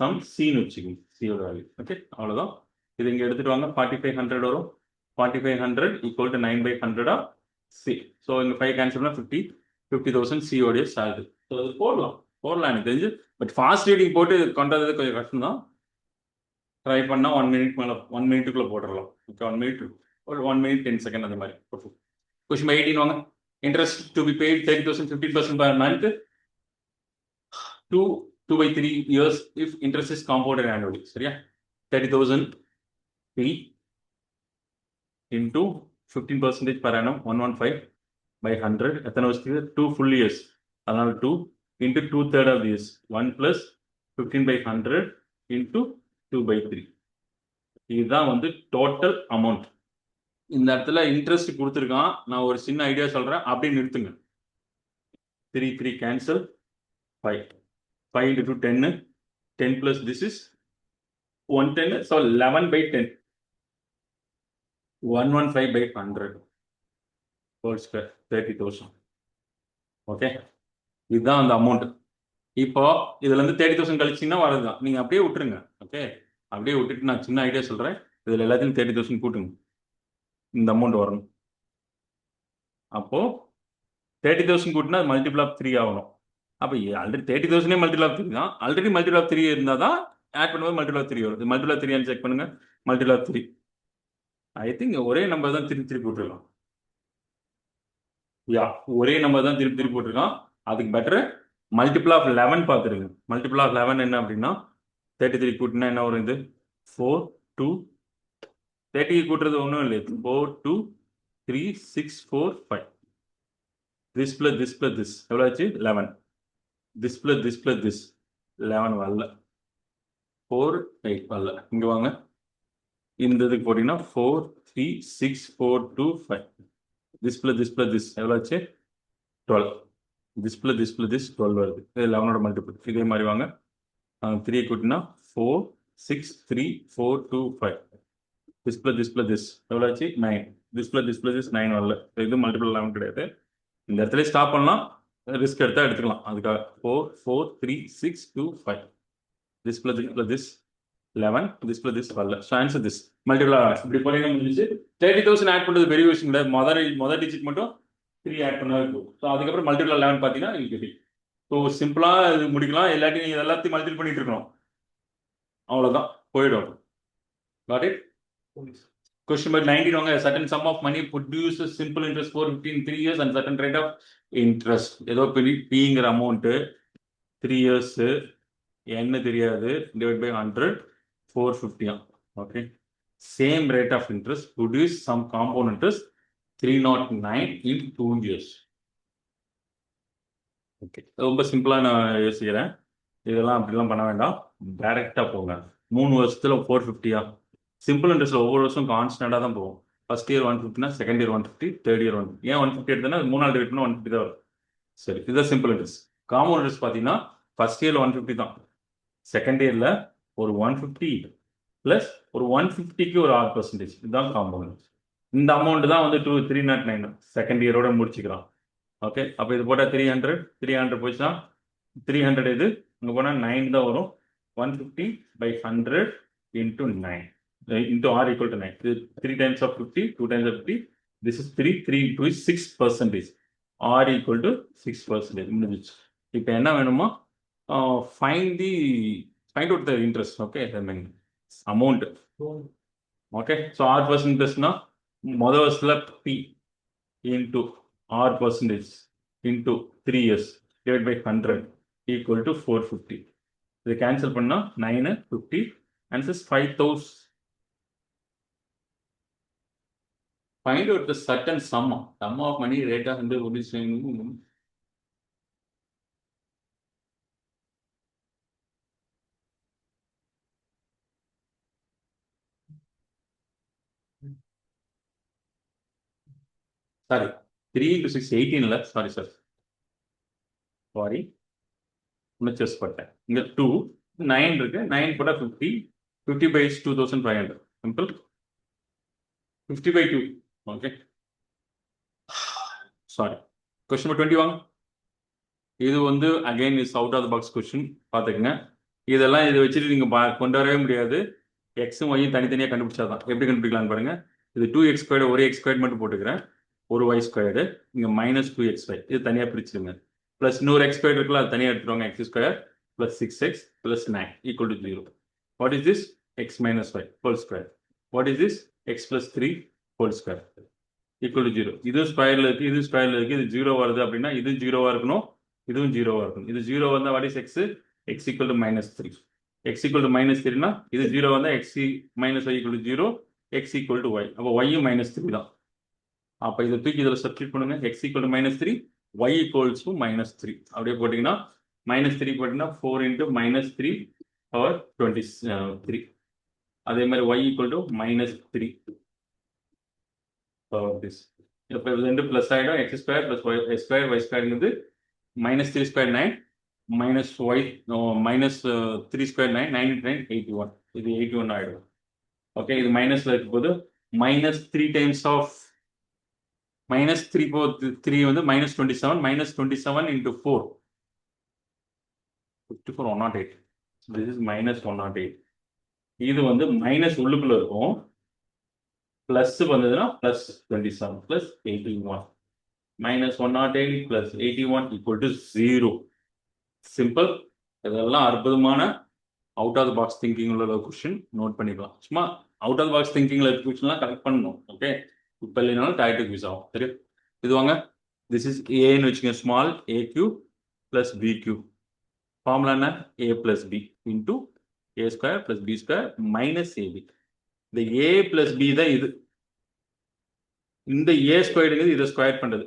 சம் சின்னு வச்சுக்கோங்க சியோட வேல்யூ. ஓகே, அவ்வளோதான். இது இங்கே எடுத்துட்டு வாங்க, 4,500 வரும். 4,500 ஈக்குவல் டு 9/100 சி. ஸோ இங்கே 5 கேன்சல் பண்ணால் 50,000 சியோடைய சேலரி. ஸோ அது போடலாம் எனக்கு தெரிஞ்சு. பட் ஃபாஸ்ட் ரீடிங் போட்டு கொண்டாடுறது கொஞ்சம் கஷ்டம் தான். ட்ரை பண்ணால் 1 மினிட் மேலே 1 மினிட்டுக்குள்ளே போட்டுடலாம். ஓகே, 1 மினிட் ஒரு 1 மினிட் 10 செகண்ட் அந்த மாதிரி. கொஸ்டின் 18 வாங்க. Interest to be paid 30,000, 15% per month, 2/3 years if interest is compounded annually. சரியா? 30,000 P into 15% per annum 115/100. எத்தனை வருஷத்துக்கு? 2 full years. அதனால 2 into 2/3 of years 1 plus 15/100 into 2/3. இதுதான் வந்து டோட்டல் அமௌண்ட். இந்த இடத்துல இன்ட்ரெஸ்ட் கொடுத்துருக்கான். நான் ஒரு சின்ன ஐடியா சொல்கிறேன், அப்படியே நிறுத்துங்க. 3 cancel, 5 into 10, 10 plus this is 110, so 11/10, 115/100 whole square, 30,000. Okay, இதுதான் அந்த அமௌண்ட். இப்போ இதுல இருந்து 30,000 கழிச்சிங்கன்னா வரதுதான். நீங்க அப்படியே விட்டுருங்க. ஓகே, அப்படியே விட்டுட்டு நான் சின்ன ஐடியா சொல்றேன். இதுல எல்லாத்தையும் 30,000 கூட்டுங்க, இந்த அமௌண்ட் வரணும். அப்போ 30,000 கூட்டினா மல்டிபிள் ஆஃப் 3 ஆகணும். அப்போ ஆல்ரெடி 30,000 மல்டிபிள் ஆஃப் 3 தான். ஆல்ரெடி மல்டிபிள் ஆஃப் 3 இருந்தால் தான் ஆட் பண்ணும்போது மல்டிபிள் ஆஃப் 3 வரும். மல்டிபிள் ஆஃப் 3 செக் பண்ணுங்க. மல்டிபிள் ஆஃப் 3 ஐ திங்க் ஒரே நம்பர் தான் திருப்பி போட்டுருக்கான். யா, ஒரே நம்பர் தான் திருப்பி போட்டிருக்கான். அதுக்கு பெட்டர் மல்டிபிள் ஆஃப் 11 பார்த்துருங்க. மல்டிபிள் ஆஃப் 11 என்ன அப்படின்னா 33 கூட்டினா என்ன வரும்? இது 4 2 30 கூட்டுறது ஒன்றும் இல்லை. 4 2 3 6 4 5. this plus this எவ்வளோ ஆச்சு? 11. this plus this 11 வரல. 4 8 வரல. இங்கே வாங்க, இந்த இதுக்கு போட்டிங்கன்னா 4 3 6 4 2 5. this plus this எவ்வளோ ஆச்சு? 12. this plus this 12 வருது. இது 11ஓட மல்டிபிள். இதே மாதிரி வாங்க, 3 கூட்டினா 4 6 3 4 2 5. this plus this எவ்வளோ ஆச்சு? 9. this plus this 9 வரல. இது மல்டிபிள் 11 கிடையாது. இந்த இடத்துல ஸ்டாப் பண்ணலாம், ரிஸ்க் எடுத்தால் எடுத்துக்கலாம். அதுக்காக 4 4 3 6 2 5. this plus this 11. this plus this வரல. So answer this multiple. இப்படி போனீங்கன்னா முடிஞ்சிச்சு. 30,000 ஆட் பண்ணுறது பெரிய விஷயம் கிடையாது. மொதல் டிஜிட் மட்டும் 3 ஆட் பண்ணால் இருக்கும். ஸோ அதுக்கப்புறம் மல்டிபிள் 11 பார்த்தீங்கன்னா இது. ஸோ சிம்பிளாக இது முடிக்கலாம். எல்லாத்தையும் நீங்கள் எல்லாத்தையும் மல்டிபிள் பண்ணிட்டு இருக்கணும். அவ்வளோதான், போயிடும். Got it? Question number 19 வாங்க. certain sum of money produces simple interest for 3 years and certain rate of interest. ஏதோ பிங்கிற அமௌண்ட்டு 3 years என்ன தெரியாது, divide by 100 450. Okay, same rate of interest produce sum compound interest 309 in 2 years. Okay, ரொம்ப சிம்பிளாக நான் யோசிக்கிறேன். இதெல்லாம் அப்படிலாம் பண்ண வேண்டாம், டைரெக்டாக போங்க. 3 வருஷத்துல 450. சிம்பிள் இன்ட்ரெஸ்ட்ல ஒவ்வொரு வருஷம் கான்ஸ்டன்டாக தான் போகும். ஃபர்ஸ்ட் இயர் 150னா செகண்ட் இயர் 150, தேர்ட் இயர் 150. ஏன் 150 எடுத்தனா 3 டிவைட் பண்ணால் 150 தான் வரும். சரி, இதுதான் சிம்பிள் இன்ட்ரெஸ்ட். காம்பவுண்ட் இன்ட்ரெஸ்ட் பார்த்தீங்கன்னா ஃபர்ஸ்ட் இயர்ல 150 தான், செகண்ட் இயர்ல ஒரு 150 பிளஸ் ஒரு 150க்கு ஒரு 6%. இதுதான் காம்பவுண்ட். இந்த அமௌண்ட் தான் வந்து 309 செகண்ட் இயரோட முடிச்சுக்கிறான். ஓகே, அப்போ இது போட்டால் 300 போச்சுன்னா 300 இது இங்கே போனால் 9 தான் வரும். 150/100 into 9 into r equal to 9. இது 3 times of 50, 2 times of 50. This is 3 into 6%. r equal to 6% முடிஞ்சிச்சு. இப்போ என்ன வேணுமா, find out the interest. Okay, I mean amount. Okay, so r percent interestனா முதல் வருஷத்துல p into r percentage into 3 years divided by 100 equal to 450. இதை cancel பண்ணா 9 50 answers 5000. Find out the certain sum of money rate of 100 rupees. Sorry, 3 into 6 18 இல்ல, sorry sir, sorry மிச்சஸ் பட்டேன். இங்க 2 9 இருக்கு, 9 போட்டா 50 50 by 2500 simple 50/2. Okay, sorry. Question number 21. இது வந்து again is out of the box question, பார்த்துக்கங்க. இதெல்லாம் இதை வச்சுட்டு நீங்கள் கொண்டு வரவே முடியாது. எக்ஸும் ஒய்யும் தனித்தனியாக கண்டுபிடிச்சாதான். எப்படி கண்டுபிடிக்கலான்னு பாருங்க. இது 2x², ஒரு x² மட்டும் போட்டுக்கிறேன், ஒரு y². இங்கே -2xy இது தனியாக பிரிச்சுருங்க. ப்ளஸ் இன்னொரு x² இருக்குல்ல, அது தனியாக எடுத்துருவாங்க. x² + 6x + 9 = 0. What is this? x - y whole square. What is this? x + 3 whole square equal to 0. இது ஸ்கொயர்ல இருக்கு, இது ஸ்கொயர்ல இருக்கு. இது 0 வருது அப்படின்னா இது 0வா இருக்கணும், இதுவும் 0வா இருக்கணும். இது 0 வந்தா what is x? x = -3. x = -3னா இது 0 வந்தா x - y = 0, x = y. அப்போ y யும் -3 தான். அப்போ இதை தூக்கி இதில் சப்ஸ்டிட் பண்ணுங்க. x = -3, y = -3. அப்படியே போட்டிங்கன்னா -3 போட்டிங்கன்னா 4 × -3^23. அதே மாதிரி y = -3 this. இப்போ இது ரெண்டு ப்ளஸ் ஆகிடும். x² + y² y² -3² 9 -3² 9 9 × 9 81. இது 81 ஆகிடும். ஓகே, இது மைனஸில் இருக்கும்போது -3 times of -3 வந்து -27 -27 × 4 54 108. This is -108. இது வந்து மைனஸ் உள்ளுக்குள்ள இருக்கும், பிளஸ் வந்ததுன்னா +27 + 81. -108 + 81 = 0. சிம்பிள். இதெல்லாம் அற்புதமான out of the box thinking உள்ள கொஸ்டின். நோட் பண்ணிக்கலாம். சும்மா அவுட் ஆஃப் த பாக்ஸ் திங்கிங்ல இருக்க கொஸ்டின்லாம் கரெக்ட் பண்ணணும். ஓகே, இப்போ இல்லைனாலும் டைரக்ட் யூஸ் ஆகும். சரி, இது வாங்க. திஸ் இஸ் ஏன்னு வச்சுக்கோங்க. Small a³ + b³. ஃபார்முலா என்ன? a + b × a² + b² - ab. இந்த a + b தான் இது. இந்த a² இதை ஸ்கொயர் பண்றது.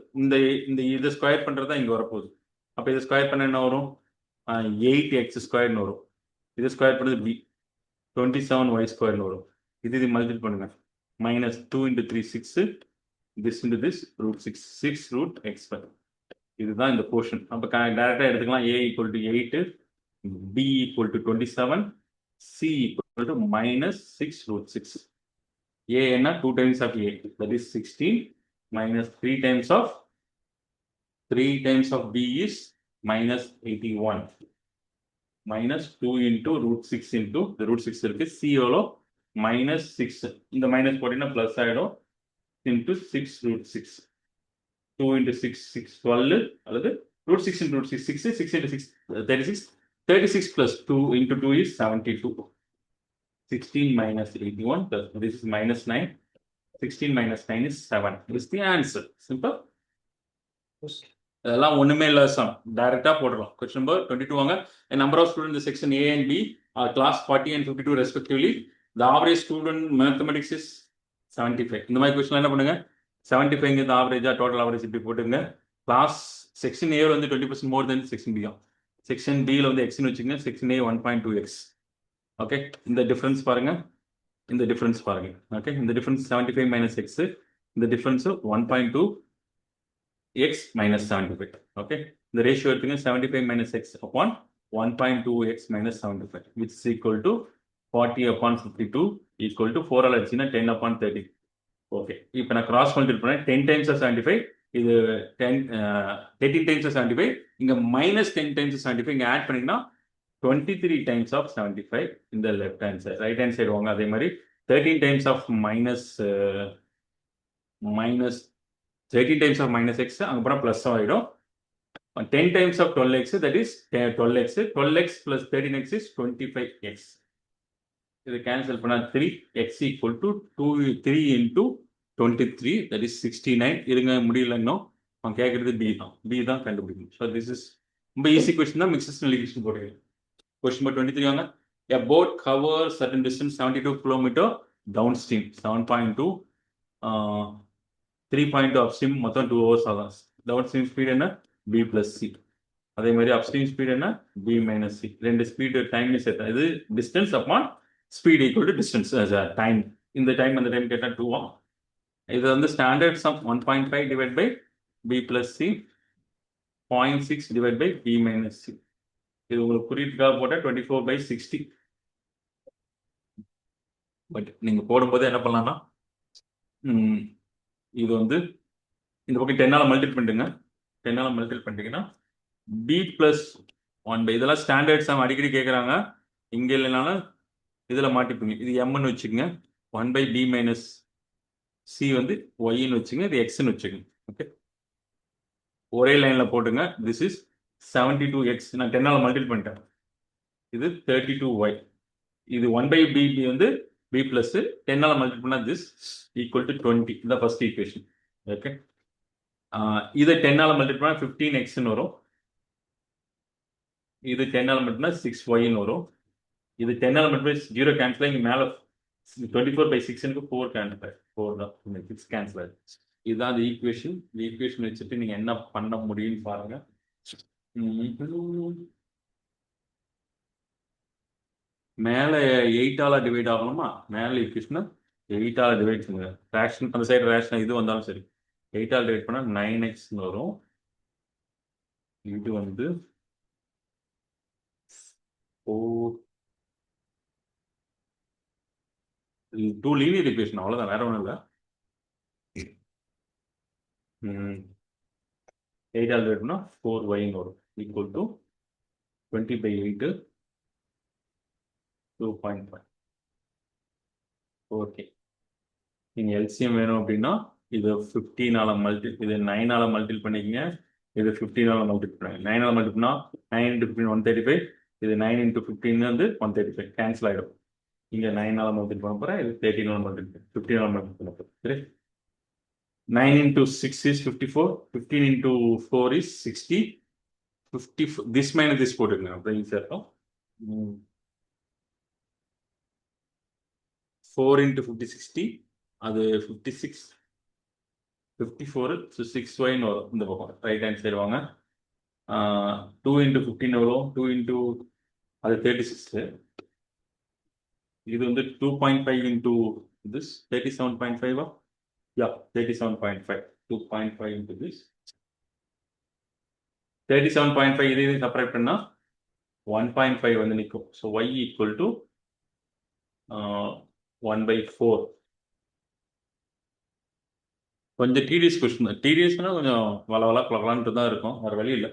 இதை ஸ்கொயர் பண்றது தான் இங்க வரப்போகுது. அப்போ இதை ஸ்கொயர் பண்ண என்ன வரும்? 8x² வரும். இது ஸ்கொயர் பண்ணுறது b 27y² வரும். இது மல்டிபிள் பண்ணுங்க. -2 × 3 6, this into this √6 6√x². இதுதான் இந்த போர்ஷன். அப்போ டைரக்டா எடுத்துக்கலாம். a = 8, b = 27, c = -6√6. a என்ன? 2 times of a, that is 16, -3 times of b is -81, -2 × √6 into the √6 இருக்கு. c எவ்வளோ? -6. இந்த மைனஸ் போட்டீங்கன்னா பிளஸ் ஆகிடும். into 6√6. 2 × 6 6 12, அல்லது √6 × √6 6 6 × 6 36. 36 + 2 × 2 is 72. 16 - 81 plus this is -9. 16 - 9 is 7. This is the answer. Simple. இதெல்லாம் ஒண்ணுமே இல்ல சம். டைரக்டா போடுறோம். Question number 22 வாங்க. A number of students in the section A and B are class 40 and 52 respectively. The average student mathematics is 75. இந்த மாதிரி question என்ன பண்ணுங்க? 75 ஆவரேஜா டோட்டல் ஆவரேஜ் இப்படி போட்டுங்க. கிளாஸ் செக்ஷன் A வந்து 20% more than section B. Section B ல வந்து x ன்னு வச்சுங்க. Section A 1.2x. ஓகே, இந்த டிஃபரன்ஸ் பாருங்க, இந்த டிஃபரன்ஸ் பாருங்க. ஓகே, இந்த டிஃபரன்ஸ் 75 - x, இந்த டிஃபரன்ஸ் 1.2x - 75. ஓகே, இந்த ரேஷியோ எடுத்துங்க. 75 - x upon 1.2x - 75, which is equal to 40/52 equal to 4 all அடிச்சீங்கன்னா 10/30. Okay, இப்போ நான் கிராஸ் மல்டிபிள் பண்ணேன். 10 times of 75 இது 13 டைம்ஸ் ஆஃப் 75, இங்க -10 டைம்ஸ் ஆஃப் 75 இங்க ஆட் பண்ணீங்கன்னா 23 டைம்ஸ் ஆஃப் 75 இந்த left hand side. Right hand side வாங்க. அதே மாதிரி 13 times of minus 13 times of -x அப்புறம் ப்ளஸ் ஆகிடும். 10 times of 12x, that is 12x. 12x plus 13x is 25x. இது கேன்சல் பண்ணா 3x equal to 3 into 23, that is 69. இருங்க முடியல இன்னும். அவன் கேட்கறது b தான் கண்டுபிடிக்கணும். ஸோ திஸ் இஸ் ரொம்ப ஈஸி கொஸ்டின் தான். மிக்சஸ் ஈக்குவேஷன் போடுங்க. கொஸ்டின் நம்பர் 23 வாங்க. A boat covers certain distance 72 km downstream, 7.2 3.2 upstream, மொத்தம் 2 hours ஆகும். downstream speed என்ன b plus c. அதே மாதிரி upstream speed என்ன b minus c. ரெண்டு ஸ்பீடு டைம் சேர்த்தா இது distance upon speed equal to distance time. இந்த டைம் அந்த டைம் கேட்டால் 2 ஆகும். இது வந்து standard sum 1.5 divide by b plus c, 0.6 divide by b minus c. இது உங்களுக்கு குறியீட்டுக்காக போட்டால் 24/60. பட் நீங்கள் போடும்போது என்ன பண்ணலாம்னா இது வந்து இந்த பக்கம் 10ஆல் மல்டிபிள் பண்ணிட்டுங்க. 10ஆல் மல்டிபிள் பண்ணிட்டீங்கன்னா b + 1/, இதெல்லாம் ஸ்டாண்டர்ட் சம் அடிக்கடி கேட்குறாங்க. இங்கே இல்லைனாலும் இதில் மாட்டிப்பீங்க. இது mன்னு வச்சுக்கோங்க. 1/b - c வந்து yன்னு வச்சுங்க. இது xன்னு வச்சுக்கோங்க. ஓகே, ஒரே லைனில் போட்டுங்க. This is 72x. நான் 10ஆல் மல்டிபிள் பண்ணிட்டேன். இது 32y. இது 1/b வந்து b ப்ளஸ் 10ஆல் மல்டிபிள் பண்ணால் திஸ் ஈக்குவல் டு 20. இந்த ஃபர்ஸ்ட் ஈக்குவேஷன். ஓகே, இதை 10ஆல் மல்டிபிள் பண்ணால் 15xன்னு வரும். இது 10ஆல் மல்டிபிள் பண்ணால் 6yன்னு வரும். இது 10ஆல் மல்டிபிள் 0 கேன்சல் ஆகி மேலே 24/6க்கு 4 கேன்சல் 4 தான் 6 கேன்சல் ஆகுது. இதுதான் அந்த ஈக்குவேஷன். இந்த ஈக்குவேஷன் வச்சுட்டு நீங்கள் என்ன பண்ண முடியும்னு பாருங்க. மேலே 8ஆல் டிவைட் ஆகணுமா? மேலே ஈக்குவேஷனை 8ஆல் டிவைட் பண்ணுங்க. ரேஷன் அந்த சைடு ரேஷன் இது வந்தாலும் சரி. 8ஆல் டிவைட் பண்ணால் 9xன்னு வரும். இது வந்து 2 லீனியர் ஈக்குவேஷன், அவ்வளோதான், வேற ஒன்றும் இல்லை. 8ஆல் டிவைட் பண்ணால் 4yன்னு வரும். Equal to 20/8 2.5. ஓகே, நீங்கள் எல்சிஎம் வேணும் அப்படின்னா இது 15ஆல் இது 9ஆல் மல்டிபிள் பண்ணிக்கங்க. இது 15ஆல் மல்டிபிள் பண்ணுங்க. 9ஆல் மல்டிபிள் பண்ணால் 9 × 15 135. இது 9 × 15 வந்து 135 கேன்சல் ஆகிடும். இங்கே 9ஆல் மல்டிபிள் பண்ண போகிறேன். இது 13ஆல் மல்டிபிள் 15ஆல் மல்டிபிள் பண்ண போகிறேன். சரி, 9 × 6 is 54. 15 × 4 is 60. 54 this minus this போட்டுக்கங்க. அப்புறம் ஈஸியாக இருக்கும். 4 × 50 60. அது 56 54 6yன்னு வரும். இந்த பக்கம் ரைட் ஹேண்ட் சைடு வாங்க. 2 × 15 வரும். 2 × அது 36. இது வந்து 2.5 into this 37.5. Yeah, 37.5. 2.5 into this 37.5. இது செப்பரேட் பண்ணா 1.5 வந்து நிற்கும். So y equal to 1/4. கொஞ்சம் டிடிஎஸ் கொஸ்டின் தான். டிடிஎஸ்னா கொஞ்சம் வளவலான்ட்டு தான் இருக்கும், வேறு வழி இல்லை.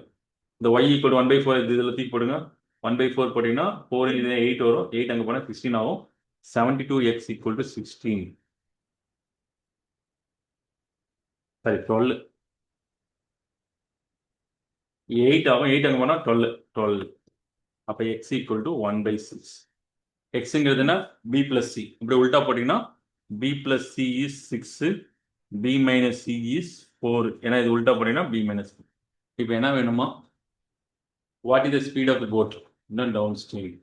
இந்த y ஈக்குவல் 1/4 இதில் தூக்கி போடுங்க. 1/4 போட்டிங்கன்னா 4 × 8 வரும். 8 அங்கே போனால் 16 ஆகும். 72x equal to 16. சரி, 12 8 ஆகும். 8 அங்கே போனால் 12. அப்போ x equal to 1/6. எக்ஸுங்கிறதுனா b + c. இப்படி உல்ட்டா போட்டிங்கன்னா b + c is 6, b - c is 4. ஏன்னா இது உல்ட்டா போட்டிங்கன்னா b - c. இப்போ என்ன வேணுமா? What is the speed of the boat இன்னும் டவுன் ஸ்ட்ரீம்?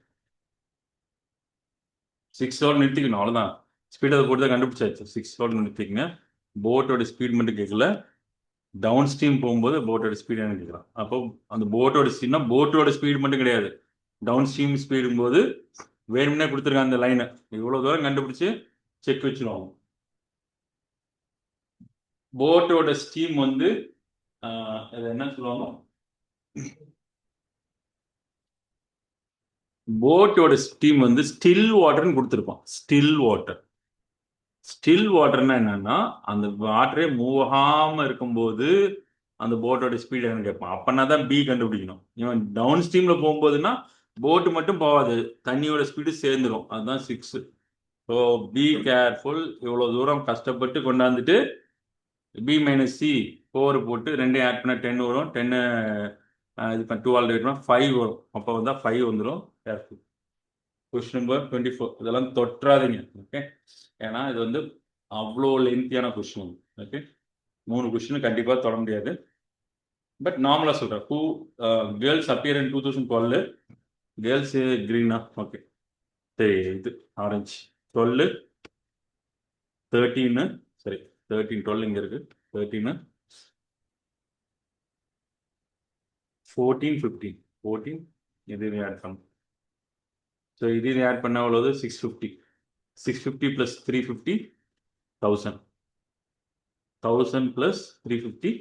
6ஓடு நிறுத்திக்கணும், அவ்வளோதான். ஸ்பீட் ஆஃப் த போட் தான் கண்டுபிடிச்சாச்சு. 6ஓடு நிறுத்திக்கங்க. போட்டோட ஸ்பீட் மட்டும் கேட்கல, டவுன் ஸ்ட்ரீம் போகும்போது போட்டோட ஸ்பீட் என்ன கேட்கலாம். அப்போ அந்த போட்டோட ஸ்பீட்னா போட்டோட ஸ்பீடு மட்டும் கிடையாது, டவுன் ஸ்ட்ரீம் ஸ்பீடும் போது வேணும்னே கொடுத்துருக்காங்க அந்த லைனை. இவ்வளோ தூரம் கண்டுபிடிச்சு செக் வச்சுருவாங்க. போட்டோட ஸ்டீம் வந்து அது என்ன சொல்லுவாங்க, போட்டோட ஸ்டீம் வந்து ஸ்டில் வாட்டர்னு கொடுத்துருப்பான். ஸ்டில் வாட்டர் ஸ்டில் வாட்டர்னா என்னன்னா அந்த வாட்டரே மூவ் ஆகாம இருக்கும்போது அந்த போட்டோட ஸ்பீட் என்னன்னு கேட்பான். அப்பனா தான் பி கண்டுபிடிக்கணும். இவன் டவுன் ஸ்ட்ரீம்ல போகும்போதுன்னா போட்டு மட்டும் போகாது, தண்ணியோட ஸ்பீடு சேர்ந்துடும். அதுதான் 6. So be careful. இவ்வளோ தூரம் கஷ்டப்பட்டு கொண்டாந்துட்டு பி மைனஸ் சி 4 போட்டு ரெண்டையும் ஆட் பண்ண 10 வரும். 10 இது 12 டிவைட் பண்ணால் 5 வரும். அப்போ வந்தால் 5 வந்துடும். கேர்ஃபுல். Question number 24. இதெல்லாம் தொற்றாதீங்க. ஓகே, ஏன்னா இது வந்து அவ்வளோ லென்த்தியான கொஸ்டின். ஓகே, 3 கொஸ்டின் கண்டிப்பாக தொட முடியாது. பட் நார்மலாக சொல்கிறேன். Who girls appear in 2012. Girls கிரீனா? ஓகே, சரி. இது ஆரஞ்சு 12 13. சரி, 13 12 இங்கே இருக்கு. 13 14 15. 14 இது ஆட் பண்ணும். ஸோ இது ஆட் பண்ண அவ்வளோது 650. 650 + 350 1000. 1000 + 350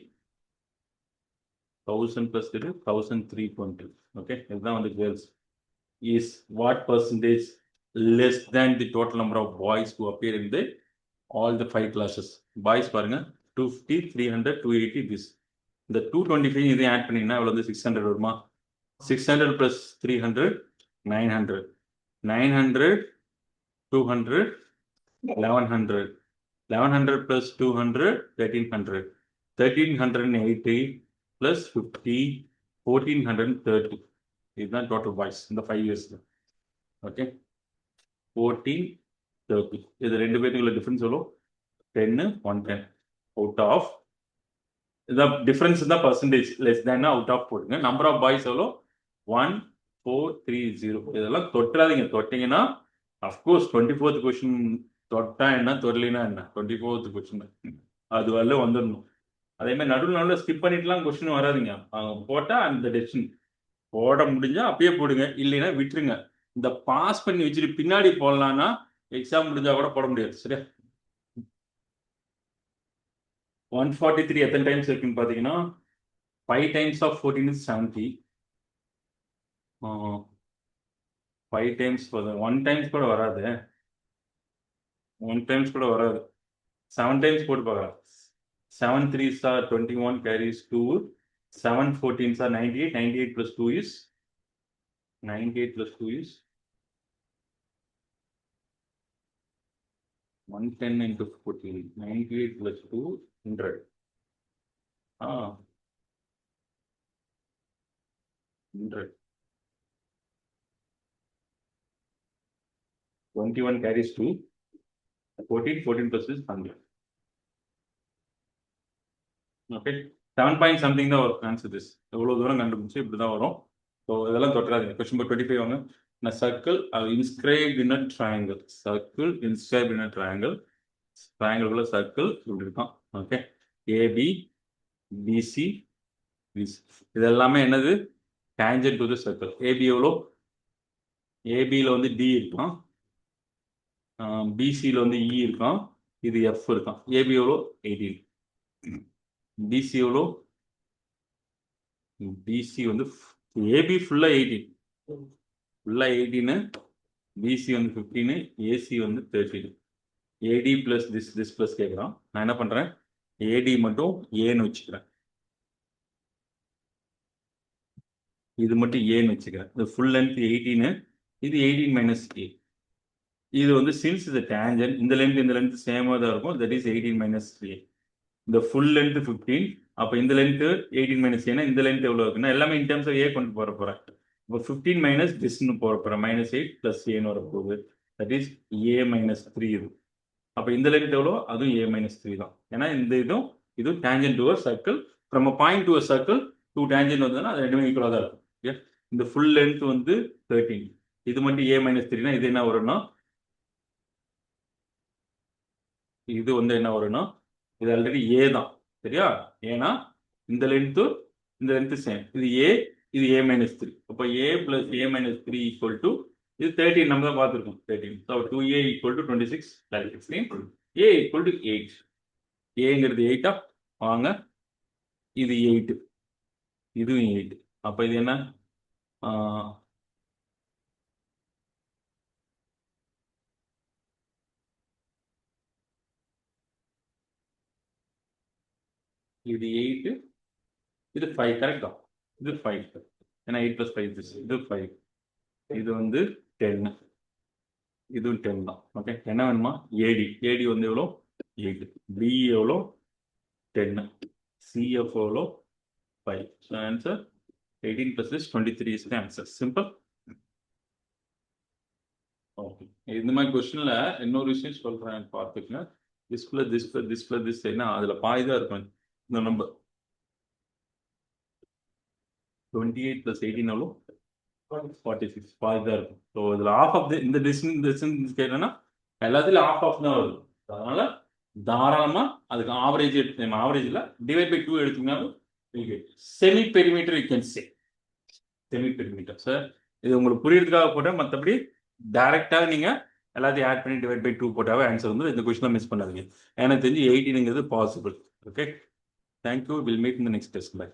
1000 + 3 1320. ஓகே, இதுதான் வந்து girls. Is what percentage less than the total number of boys who appear in the all the 5 classes? Boys பாருங்க 250 300 280 திஸ். இந்த 225 இதையும் ஆட் பண்ணீங்கன்னா இவ்வளோ வந்து 600 வருமா? 600 + 300 900. 900 200 1100. 1100 + 200 1300. 1380 + 50 1430. இதுதான் டோட்டல் பாய்ஸ் இந்த 5 இயர்ஸ்ல. ஓகே, 1430. இது ரெண்டு பேருக்குள்ள டிஃபரன்ஸ் எவ்வளோ? 10 110. அவுட் ஆஃப் இதான் டிஃபரன்ஸ் தான் percentage. Less than out of போடுங்க. நம்பர் ஆஃப் பாய்ஸ் எவ்வளோ? 1430. இதெல்லாம் தொட்டுறாதீங்க. தொட்டீங்கன்னா அஃப்கோர்ஸ் 24th கொஸ்டின் தொட்டா என்ன, தொடலினா என்ன? 24th கொஸ்டின் அது வரல வந்துடணும். அதே மாதிரி நடுவில் ஸ்கிப் பண்ணிட்டுலாம் கொஸ்டின் வராதிங்க. போட்டால் அந்த டெசிஷன் போட முடிஞ்சா அப்பயே போடுங்க, இல்லைன்னா விட்டுருங்க. இந்த பாஸ் பண்ணி வச்சுட்டு பின்னாடி போடலான்னா எக்ஸாம் முடிஞ்சா கூட போட முடியாது. சரியா? 143 எத்தனை டைம்ஸ் இருக்குன்னு பார்த்தீங்கன்னா 5 times of 14 is 70. 5 times 1 times கூட வராது. 1 டைம்ஸ் கூட வராது. 7 டைம்ஸ் போட்டு பார்க்கலாம். 7 3s are 21 carries 2. 7 14s are 98. 98 plus 2 is 98 plus 2 is 110 into 14. 98 plus 2 100. 100. 21 carries 2. 14 plus is 100. Okay, 7 point something தான் வரும் ஆன்சர். திஸ் எவ்வளோ தூரம் கண்டுபிடிச்சு இப்படி தான் வரும். ஸோ இதெல்லாம் தொட்டுறாதீங்க. கொஸ்டின் நம்பர் 25 வாங்க. Circle inscribed in a triangle. Circle inscribed in a triangle. ட்ரையாங்கிள்குள்ள சர்க்கிள் இப்படி இருக்கும். ஓகே, ஏபி பிசி பிசி இது எல்லாமே என்னது? Tangent to the circle. AB எவ்வளோ? ஏபியில் வந்து டி இருக்கும், பிசியில் வந்து இ இருக்கும், இது எஃப் இருக்கும். ஏபி எவ்வளோ? 18. பிசி எவ்வளோ? பிசி வந்து ஏபி ஃபுல்லாக 18. ஃபுல்லாக 18. பிசி வந்து 15. ஏசி வந்து 13. ஏடி ப்ளஸ் திஸ் ப்ளஸ் கேட்குறான். நான் என்ன பண்ணுறேன்? ஏடி மட்டும் ஏன்னு வச்சுக்கிறேன். இது மட்டும் ஏன்னு வச்சுக்கிறேன். இது ஃபுல் லென்த் 18. இது 18 மைனஸ் ஏ. இது வந்து சின்ஸ் இது டேஞ்சன்ட், இந்த லென்த் சேமாக தான் இருக்கும். தட் இஸ் 18 மைனஸ் ஏ. இந்த ஃபுல் லென்த் 15. அப்போ இந்த லென்த்து 18 மைனஸ் ஏன்னா இந்த லென்த் எவ்வளோ இருக்குன்னா எல்லாமே இன் டர்ம்ஸ் ஆஃப் ஏ கொண்டு போற போகிறேன். இப்போ 15 மைனஸ் திஸ்ன்னு போற போகிறேன். -8 ப்ளஸ் ஏன்னு வரப்போகுது. தட் இஸ் ஏ மைனஸ் 3 இது. அப்போ இந்த லென்த் எவ்வளோ? அதுவும் ஏ மைனஸ் 3 தான். ஏன்னா இந்த இதுவும் tangent to a circle. From a point to a circle 2 tangent வந்ததுன்னா அது ரெண்டுமே ஈக்குவலாக தான் இருக்கும். ஓகே, இந்த ஃபுல் லென்த் வந்து 13. இது மட்டும் ஏ மைனஸ் 3னா இது என்ன வரும்னா இது வந்து என்ன வரும்னா இது ஆல்ரெடி ஏ தான். சரியா? ஏன்னா இந்த லென்த்து சேம். இது ஏ, இது ஏ மைனஸ் 3. அப்போ a plus a minus 3 equal to இது 13. நம்ம தான் பார்த்துருக்கோம் 13. So 2a equal to 26 16. A equal to 8. ஏங்கிறது 8. வாங்க, இது 8, இதுவும் 8. அப்போ இது என்ன? இது 8, இது 5 கரெக்டா? இது 5 ஏன்னா 8 + 5 இது 5, இது வந்து 10, இதுவும் 10 தான். ஓகே, என்ன வேணுமா? ஏடி வந்து எவ்வளோ? 8, பி எவ்வளோ? 10, சிஎஃப் எவ்வளோ? 5. So answer 18 + this 23 is the answer. Simple. Okay, இந்த மாதிரி கொஸ்டின்ல இன்னொரு விஷயம் சொல்றேன் பார்த்துக்கங்க. திஸ் என்ன அதுல பாய் தான் இருக்கும். இந்த நம்பர் 28 + 18 எவ்வளோ? 46, பாய் தான் இருக்கும். ஸோ இதுல ஆஃப் ஆஃப் இந்த டிஸ்டன்ஸ் கேட்டோம்னா எல்லாத்துலயும் ஆஃப் தான் வருது. அதனால தாராளமா அதுக்கு ஆவரேஜ் எடுத்து ஆவரேஜ்ல டிவைட் பை 2 எடுத்தீங்கன்னாலும் semi perimeter you can say. Semi perimeter sir, இது உங்களுக்கு புரியறதுக்காக போட்டேன். மற்றபடி டைரக்டாக நீங்க எல்லாத்தையும் ஆட் பண்ணி டிவைட் பை 2 போட்டாவே ஆன்சர் வந்து இந்த கொஸ்டினை மிஸ் பண்ணாதீங்க. எனக்கு தெரிஞ்சு 18ங்கிறது possible. Okay, thank you. Will meet in the next test. By.